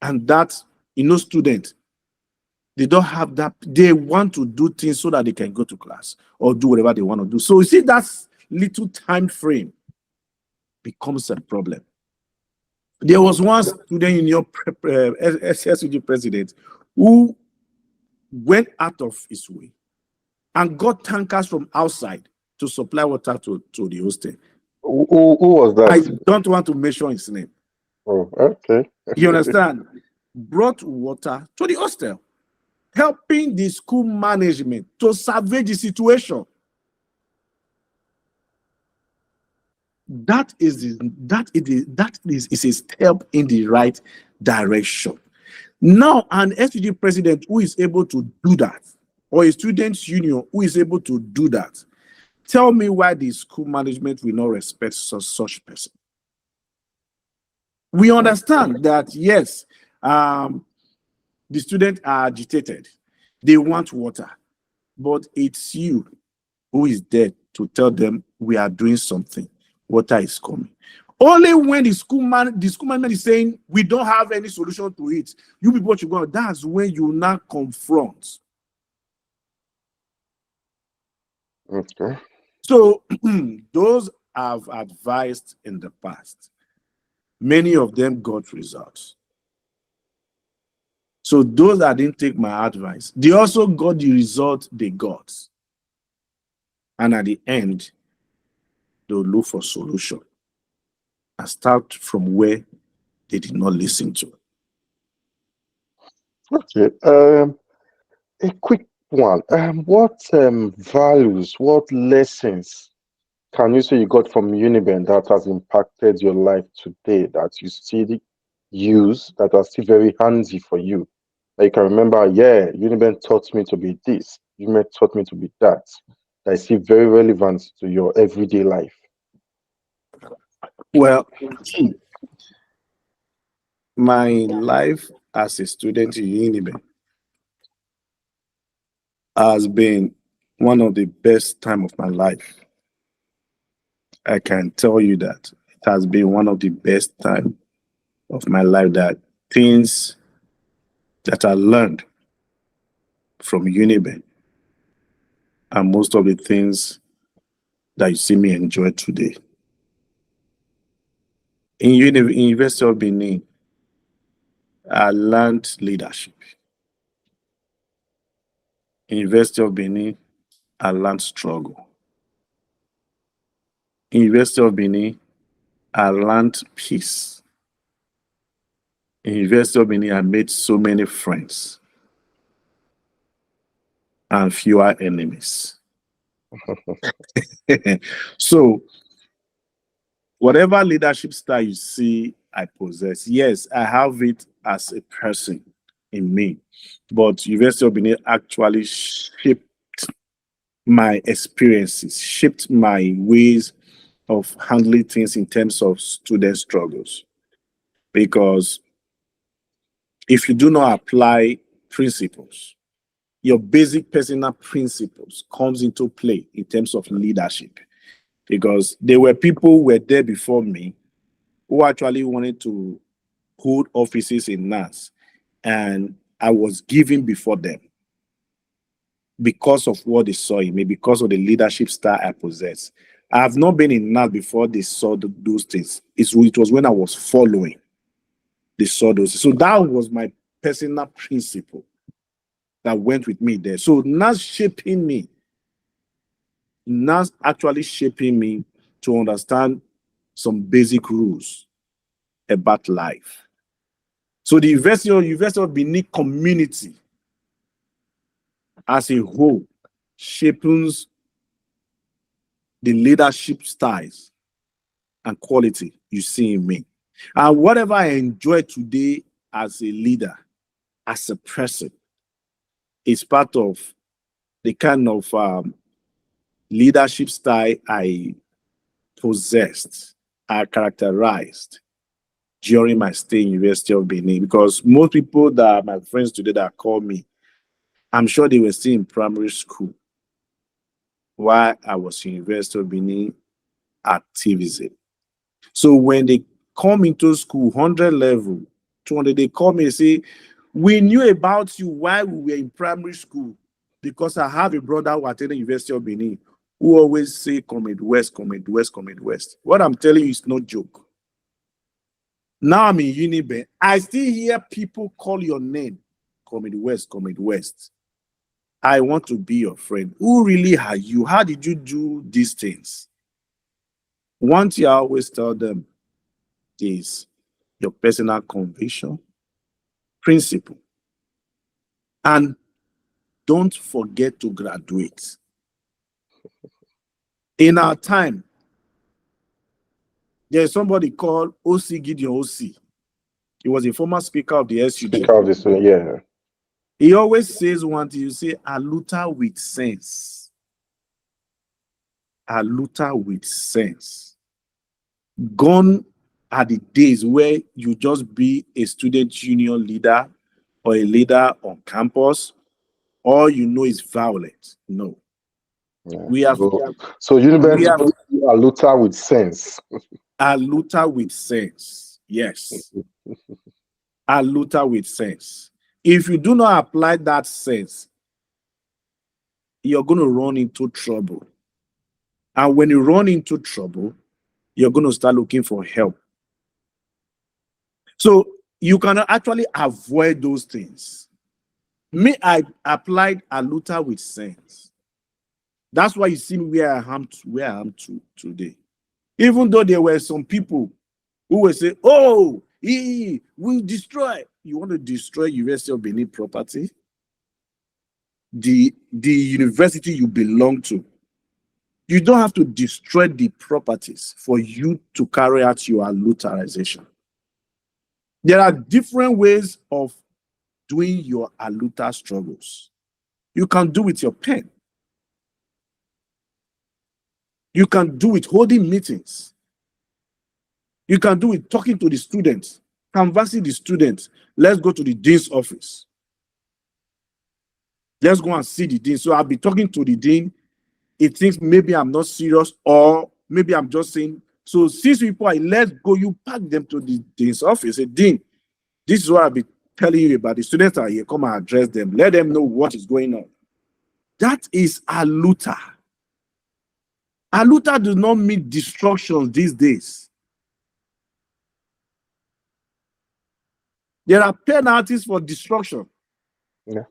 And that, students, they don't have that. They want to do things so that they can go to class or do whatever they want to do. So you see, that little time frame becomes a problem. There was one student union SSUG president who went out of his way and got tankers from outside to supply water to the hostel. Who was that? I don't want to mention his name. Oh, okay. You understand? Brought water to the hostel, helping the school management to survey the situation. That is a step in the right direction. Now, an SUG president who is able to do that, or a students' union who is able to do that, tell me why the school management will not respect such person. We understand that, yes, the students are agitated. They want water. But it's you who is there to tell them we are doing something. Water is coming. Only when the school management is saying we don't have any solution to it, you people should go. That's when you now confront. Okay. So those I've advised in the past, many of them got results. So those that didn't take my advice, they also got the result they got. And at the end, they'll look for solution and start from where they did not listen to. Okay. A quick one. What values, what lessons can you say you got from Uniben that has impacted your life today that you still use, that are still very handy for you? That you can remember, yeah, Uniben taught me to be this, Uniben taught me to be that. That is still very relevant to your everyday life. Well, my life as a student in Uniben has been one of the best time of my life. I can tell you that it has been one of the best time of my life, that things that I learned from Uniben and most of the things that you see me enjoy today. In University of Benin, I learned leadership. In University of Benin, I learned struggle. In University of Benin, I learned peace. In University of Benin, I made so many friends and fewer enemies. So, whatever leadership style you see I possess, yes, I have it as a person in me. But University of Benin actually shaped my experiences, shaped my ways of handling things in terms of student struggles. Because if you do not apply principles, your basic personal principles comes into play in terms of leadership. Because there were people who were there before me who actually wanted to hold offices in NAS, and I was given before them because of what they saw in me, because of the leadership style I possess. I have not been in NAS before they saw those things. It was when I was following, they saw those. So that was my personal principle that went with me there. So NAS shaping me, NAS actually shaping me to understand some basic rules about life. So the University of Benin community as a whole shapes the leadership styles and quality you see in me. And whatever I enjoy today as a leader, as a person, is part of the kind of leadership style I possessed, I characterized during my stay in University of Benin. Because most people that are my friends today that call me, I'm sure they were still in primary school while I was in University of Benin activism. So when they come into school, 100 level, 200, they call me and say, we knew about you while we were in primary school, because I have a brother who attended University of Benin who always say, Comrade West, Comrade West, Comrade West. What I'm telling you is no joke. Now I'm in Uniben. I still hear people call your name, Comrade West, Comrade West. I want to be your friend. Who really are you? How did you do these things? One thing I always tell them is your personal conviction, principle, and don't forget to graduate. In our time, there's somebody called O.C. Gideon O.C. He was a former speaker of the SUG. Speak out this way, yeah. He always says one thing, you say, aluta with sense. Aluta with sense. Gone are the days where you just be a student union leader or a leader on campus. All you know is violence. No. Yeah. We have So we Unibet have a looter with sense. aluta with sense. Yes. Aluta with sense. If you do not apply that sense, you're going to run into trouble. And when you run into trouble, you're going to start looking for help. So you can actually avoid those things. Me, I applied aluta with sense. That's why you see me where I am today. Even though there were some people who will say, "Oh, he will destroy." You want to destroy University of Benin property, the university you belong to. You don't have to destroy the properties for you to carry out your alutarization. There are different ways of doing your aluta struggles. You can do with your pen. You can do it holding meetings. You can do it talking to the students, canvassing the students. Let's go to the dean's office. Let's go and see the dean. So I'll be talking to the dean. He thinks maybe I'm not serious, or maybe I'm just saying. So since people are, let's go, you pack them to the dean's office. Say, Dean, this is what I'll be telling you about. The students are here. Come and address them. Let them know what is going on. That is aluta. Aluta does not mean destruction these days. There are penalties for destruction. Yeah.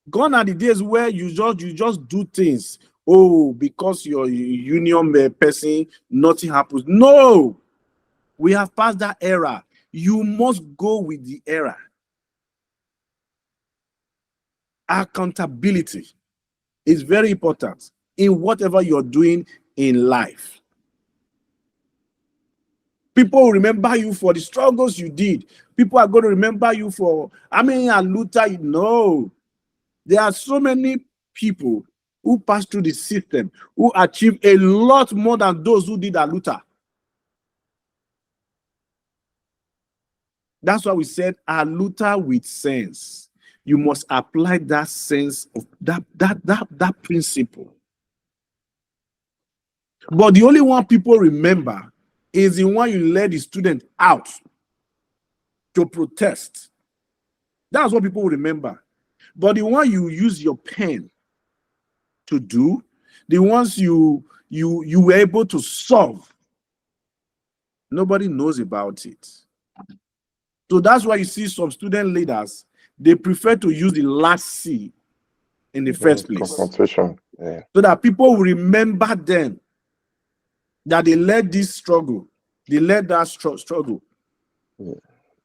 Gone are the days where you just do things. Oh, because you're a union person, nothing happens. No, we have passed that era. You must go with the era. Accountability is very important in whatever you're doing in life. People will remember you for the struggles you did. People are going to remember you for, aluta. No. There are so many people who passed through the system who achieved a lot more than those who did aluta. That's why we said aluta with sense. You must apply that sense of that principle. But the only one people remember is the one you led the student out to protest. That's what people will remember. But the one you use your pen to do, the ones you were able to solve, nobody knows about it. So that's why you see some student leaders, they prefer to use the last C in the first place. Confrontation. Yeah. So that people will remember them, that they led this struggle, they led that struggle. Yeah.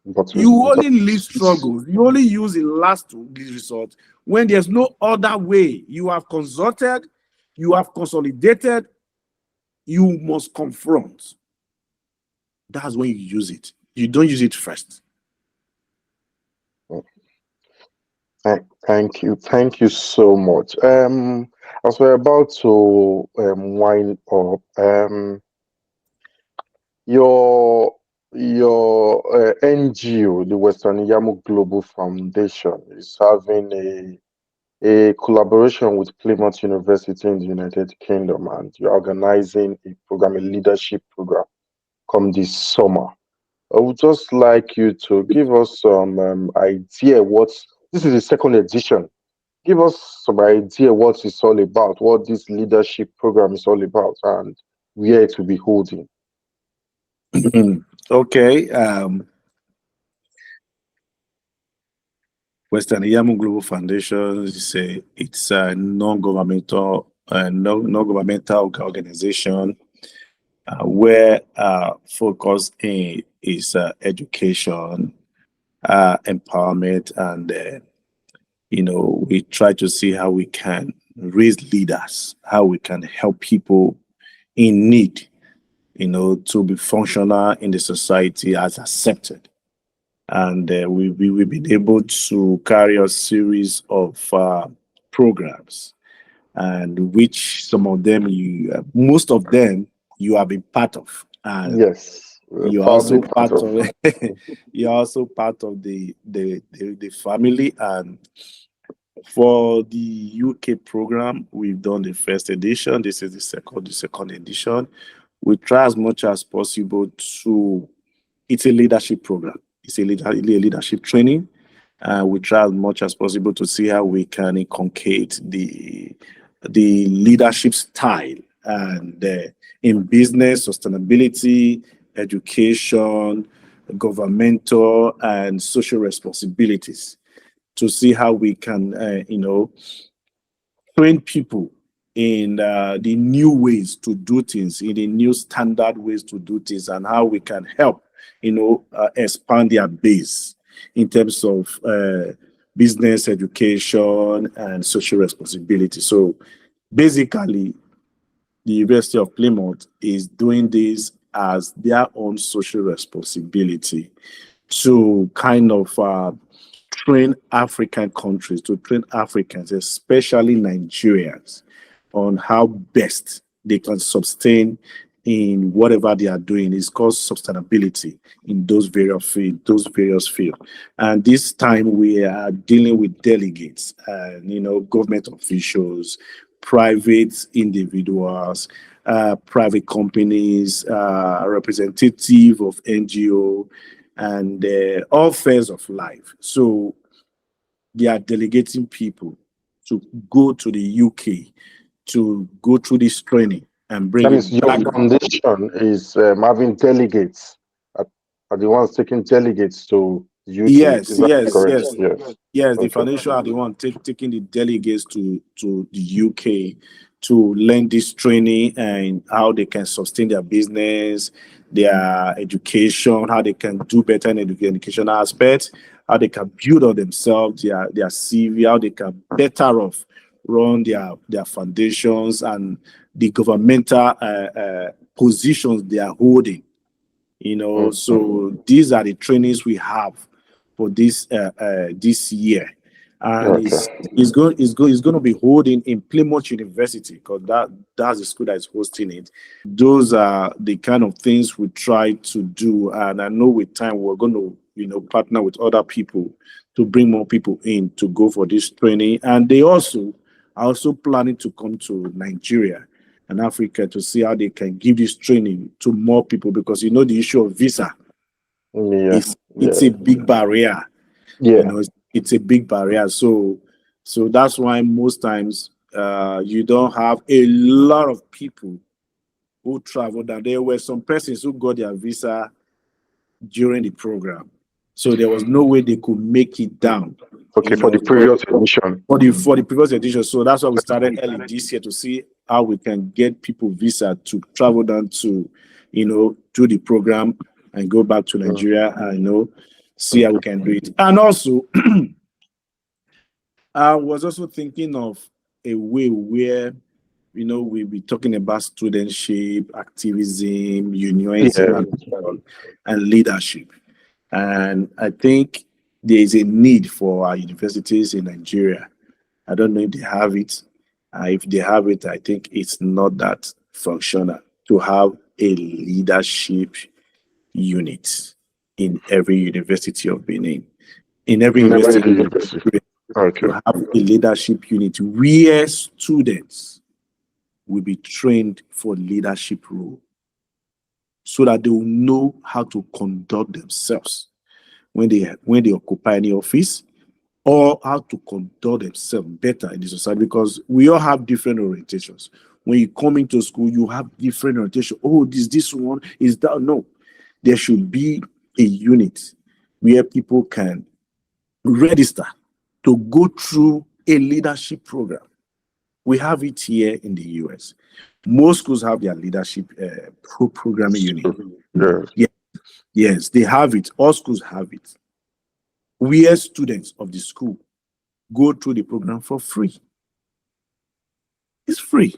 But you only leave struggles. You only use the last resort when there's no other way. You have consulted, you have consolidated, you must confront. That's when you use it. You don't use it first. Thank you so much. As we're about to wind up, your NGO, the Western Iyamu Global Foundation, is having a collaboration with Plymouth University in the United Kingdom, and you're organizing a program, a leadership program, come this summer. I would just like you to give us some idea what's this is the second edition. Give us some idea what it's all about, what this leadership program is all about, and where it will be holding. Okay. Western Iyamu Global Foundation is a non-governmental organization where focus is education, empowerment, and we try to see how we can raise leaders, how we can help people in need, to be functional in the society as accepted. And we've been able to carry a series of programs, and which some of them most of them you have been part of, and Yes, you're proudly also part part of. of you're also part of the family. And for the UK program, we've done the first edition. This is the second edition. We try as much as possible to. It's a leadership program. It's a leadership training. We try as much as possible to see how we can inculcate the leadership style, and in business, sustainability, education, governmental and social responsibilities, to see how we can train people in the new ways to do things, in the new standard ways to do things, and how we can help, expand their base in terms of business education and social responsibility. So basically, the University of Plymouth is doing this as their own social responsibility to kind of train African countries, to train Africans, especially Nigerians, on how best they can sustain in whatever they are doing. It's called sustainability in those various fields. And this time we are dealing with delegates and government officials, private individuals, private companies, representative of NGO, and all spheres of life. So they are delegating people to go to the UK to go through this training and bring That means it your back. foundation is having delegates, are the ones taking delegates to UK. Yes, Is that yes, correct? yes, Yes. yes. The Okay. foundation are the one taking the delegates to the UK to learn this training and how they can sustain their business, their education, how they can do better in education aspect, how they can build on themselves, their CV, how they can better off run their foundations and the governmental positions they are holding. So these are the trainings we have for this year, and Okay. it's going to be holding in Plymouth University, because that's the school that is hosting it. Those are the kind of things we try to do, and I know with time we're going to partner with other people to bring more people in to go for this training, and they are also planning to come to Nigeria and Africa to see how they can give this training to more people, because the issue of visa Yeah. it's a big barrier. Yeah. It's a big barrier. So that's why most times you don't have a lot of people who travel down. There were some persons who got their visa during the program, so there was no way they could make it down. Okay. For the previous edition. For the previous edition. So that's why we started early this year to see how we can get people visa to travel down to, do the program and go back to Nigeria and see how we can do it. And also, I was also thinking of a way where we'll be talking about studentship, activism, unionism, and leadership. And I think there is a need for our universities in Nigeria. I don't know if they have it. If they have it, I think it's not that functional to have a leadership unit in every university of Benin. In every university, Okay. to have a leadership unit where students will be trained for leadership role, so that they will know how to conduct themselves when they occupy any office, or how to conduct themselves better in the society, because we all have different orientations. When you come into school, you have different orientation. Oh, this one is that. No, there should be a unit where people can register to go through a leadership program. We have it here in the US. Most schools have their leadership programming unit. Yes, they have it. All schools have it. We as students of the school go through the program for free. It's free.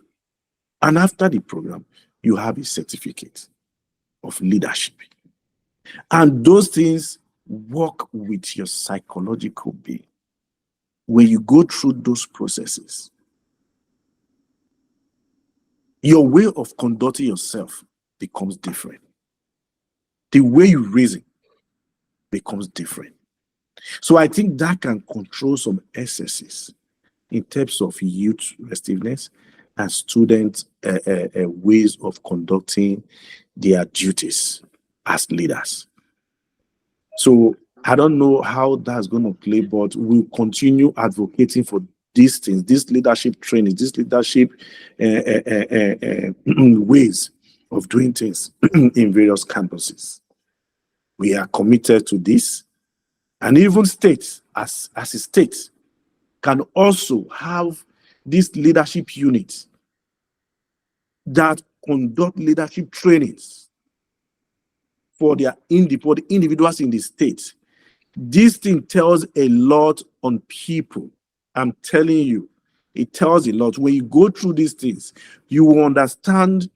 And after the program, you have a certificate of leadership. And those things work with your psychological being. When you go through those processes, your way of conducting yourself becomes different. The way you reason becomes different. So I think that can control some excesses in terms of youth restiveness and student ways of conducting their duties as leaders. So I don't know how that's going to play, but we'll continue advocating for these things, this leadership training, this leadership ways of doing things in various campuses. We are committed to this, and even states, as a state, can also have these leadership units that conduct leadership trainings for the individuals in the state. This thing tells a lot on people. I'm telling you, it tells a lot. When you go through these things, you will understand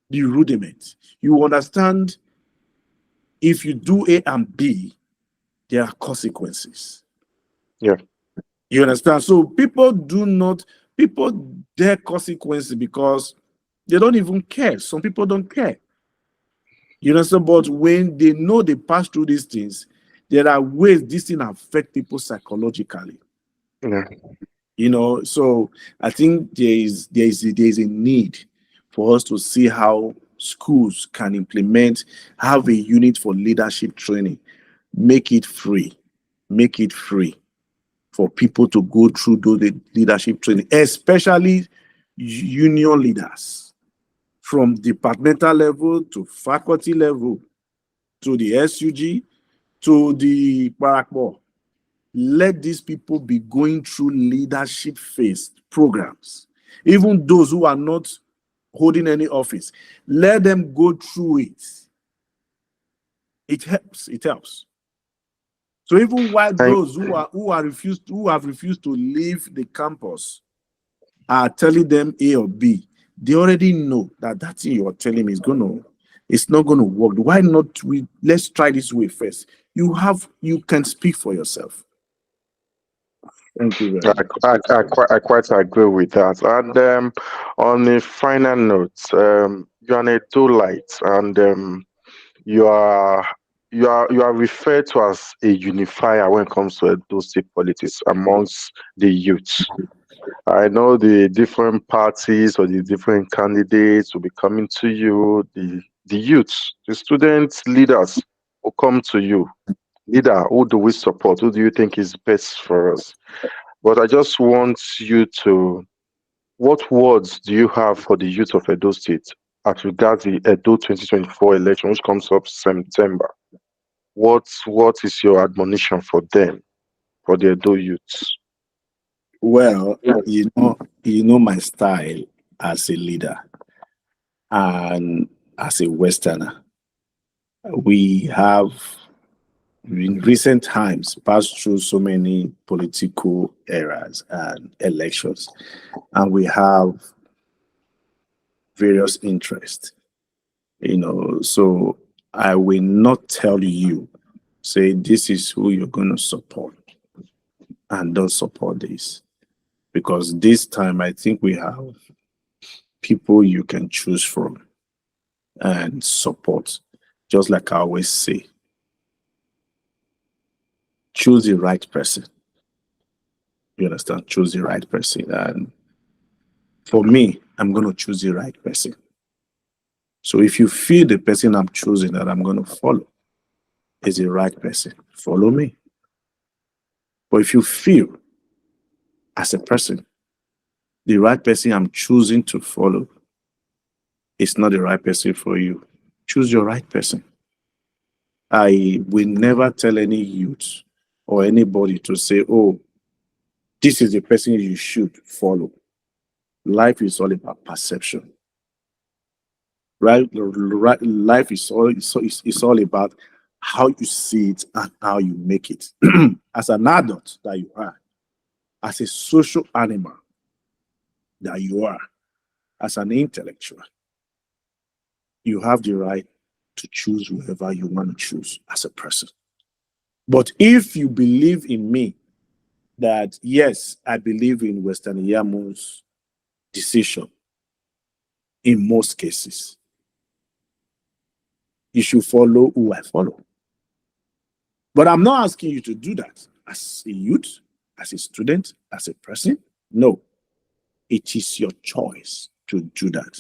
the rudiment. You will understand if you do A and B, there are consequences. Yeah. You understand? So people dare consequences because they don't even care. Some people don't care. You understand? But when they know they pass through these things, there are ways this thing affect people psychologically. Yeah. So I think there is a need for us to see how schools can have a unit for leadership training, make it free for people to go through those leadership training, especially union leaders from departmental level to faculty level to the SUG to the Parakbo. Let these people be going through leadership phase programs. Even those who are not holding any office, let them go through it. It helps. So even while Thank, those who have refused to leave the campus are telling them A or B, they already know that thing you're telling me it's not gonna work. Why not let's try this way first? You can speak for yourself. Thank you very much. I quite agree with that. And on a final note, you're an Edolite, and you are you are referred to as a unifier when it comes to Edo State politics amongst the youth. I know the different parties or the different candidates will be coming to you. The youth, the student leaders will come to you. Leader, who do we support? Who do you think is best for us? But I just want you to, what words do you have for the youth of Edo State as regards the Edo 2024 election, which comes up September? What is your admonition for them, for the Edo youths? Well, you know my style as a leader and as a Westerner. We have in recent times passed through so many political eras and elections, and we have various interests. So I will not tell you, say this is who you're going to support and don't support this, because this time I think we have people you can choose from and support. Just like I always say, choose the right person. You understand? Choose the right person. And for me, I'm going to choose the right person. So if you feel the person I'm choosing that I'm going to follow is the right person, follow me. But if you feel as a person, the right person I'm choosing to follow is not the right person for you, choose your right person. I will never tell any youth or anybody to say, oh, this is the person you should follow. Life is all about perception. Right? Life is all about how you see it and how you make it. As an adult that you are, as a social animal that you are, as an intellectual, you have the right to choose whoever you want to choose as a person. But if you believe in me, that yes, I believe in Western Iyamu's decision in most cases, you should follow who I follow. But I'm not asking you to do that as a youth, as a student, as a person. No, it is your choice to do that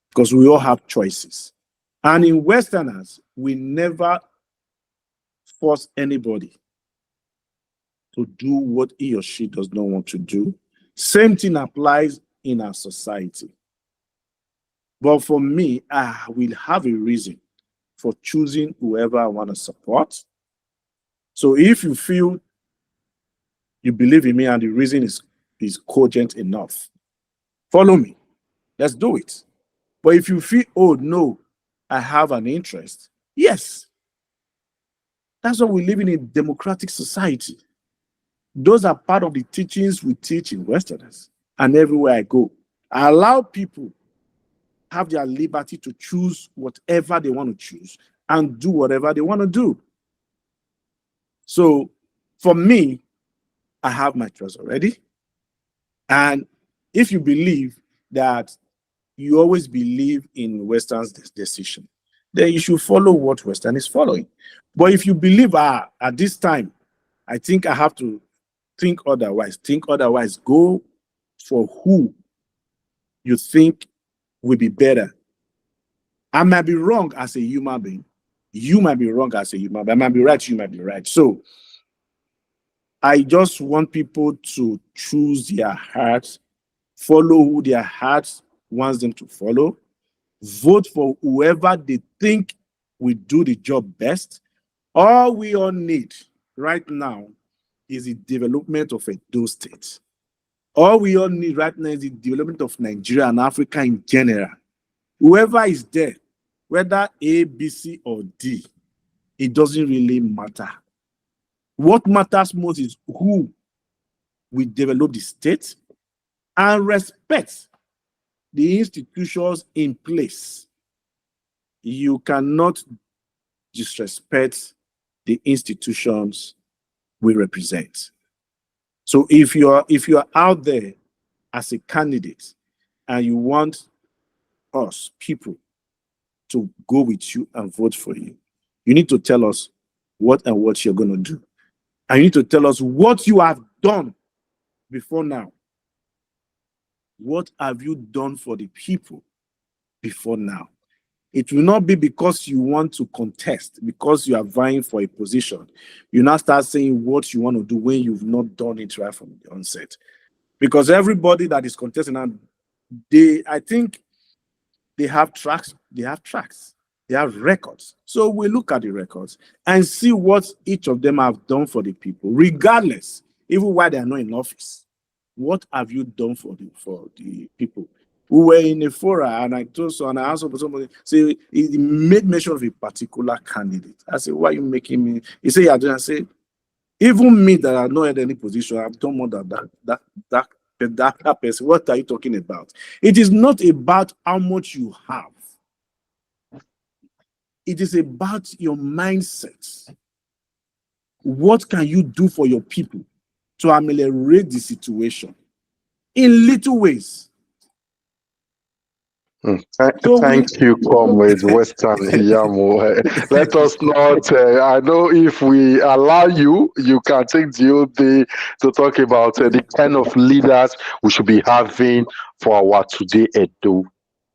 because we all have choices. And in Westerners, we never force anybody to do what he or she does not want to do. Same thing applies in our society. But for me, I will have a reason for choosing whoever I want to support. So if you feel you believe in me and the reason is is cogent enough, follow me. Let's do it. But if you feel, oh no, I have an interest, yes, that's why we live in a democratic society. Those are part of the teachings we teach in Westerners. And everywhere I go, I allow people have their liberty to choose whatever they want to choose and do whatever they want to do. So for me, I have my choice already. And if you believe that you always believe in Western's decision, then you should follow what Western is following. But if you believe, at this time, I think I have to think otherwise, go for who you think will be better. I might be wrong as a human being. You might be wrong as a human being. I might be right, you might be right. So I just want people to choose their hearts, follow who their hearts wants them to follow, vote for whoever they think will do the job best. All we all need right now is the development of Edo State. All we all need right now is the development of Nigeria and Africa in general. Whoever is there, whether A, B, C, or D, it doesn't really matter. What matters most is who will develop the state and respect the institutions in place. You cannot disrespect the institutions we represent. So if you are out there as a candidate and you want us people to go with you and vote for you, you need to tell us what and what you're going to do. And you need to tell us what you have done before now. What have you done for the people before now? It will not be because you want to contest, because you are vying for a position. You now start saying what you want to do when you've not done it right from the onset. Because everybody that is contesting, and I think they have tracks, they have records. So we look at the records and see what each of them have done for the people, regardless, even while they are not in office. What have you done for the people? We were in a forum and I told someone, I asked somebody, say he made mention of a particular candidate. I said, why are you making me? He said, yeah, I said, even me that I not had any position, I've done more than that person. What are you talking about? It is not about how much you have. It is about your mindset. What can you do for your people to ameliorate the situation in little ways? Thank you, Comrade Western Iyamu. Let us not, I know if we allow you, you can take the whole day to talk about the kind of leaders we should be having for our today Edo.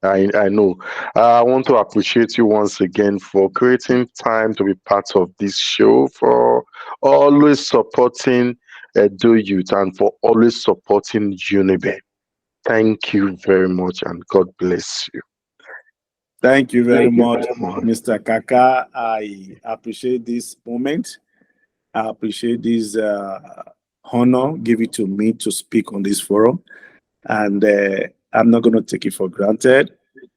I know. I want to appreciate you once again for creating time to be part of this show, for always supporting Edo Youth and for always supporting Unibe. Thank you very much and God bless you. Thank you very much, Mr. Kaka. I appreciate this moment. I appreciate this honor given to me to speak on this forum. And I'm not going to take it for granted.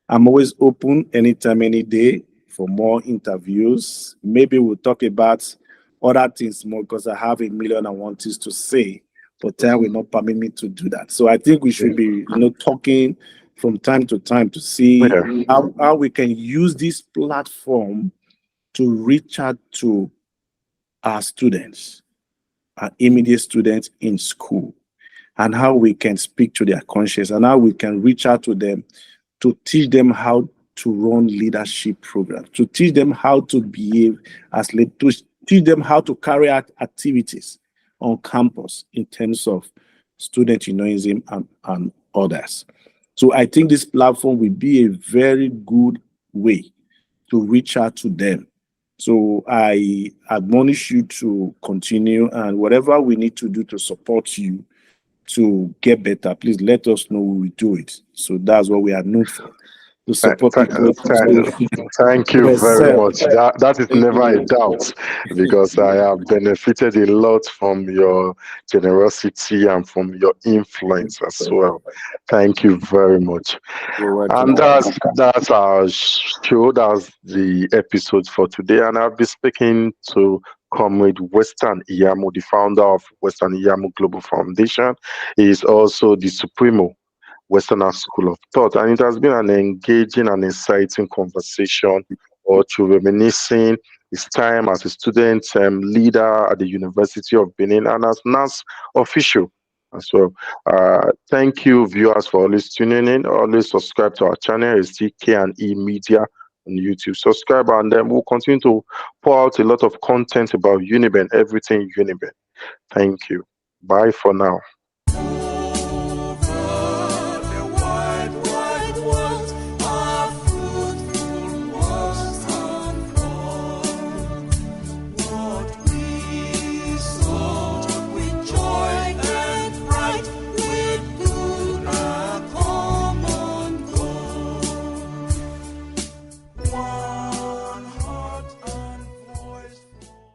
I'm always open anytime, any day for more interviews. Maybe we'll talk about other things more because I have a million and one things to say, but time will not permit me to do that. So I think we should be, talking from time to time to see how we can use this platform to reach out to our students, our immediate students in school, and how we can speak to their conscience and how we can reach out to them to teach them how to run leadership programs, to teach them how to behave as leaders, to teach them how to carry out activities on campus in terms of student unionism and others. So I think this platform will be a very good way to reach out to them. So I admonish you to continue, and whatever we need to do to support you to get better, please let us know, we will do it. So that's what we are known for. to Th- support th- people th- Thank to you very excel. much. That is Thank never a you. doubt because I have benefited a lot from your generosity and from your influence as well. Thank you very much. You're And welcome. that's our show. That's the episode for today. And I'll be speaking to Comrade Western Iyamu, the founder of Western Iyamu Global Foundation. He is also the Supremo Westerner School of Thought. And it has been an engaging and exciting conversation or to reminiscing his time as a student leader at the University of Benin and as NAS official as well. Thank you, viewers, for always tuning in. Always subscribe to our channel. It's TK&E Media on YouTube. Subscribe, and then we'll continue to pour out a lot of content about Uniben, everything Uniben. Thank you. Bye for now.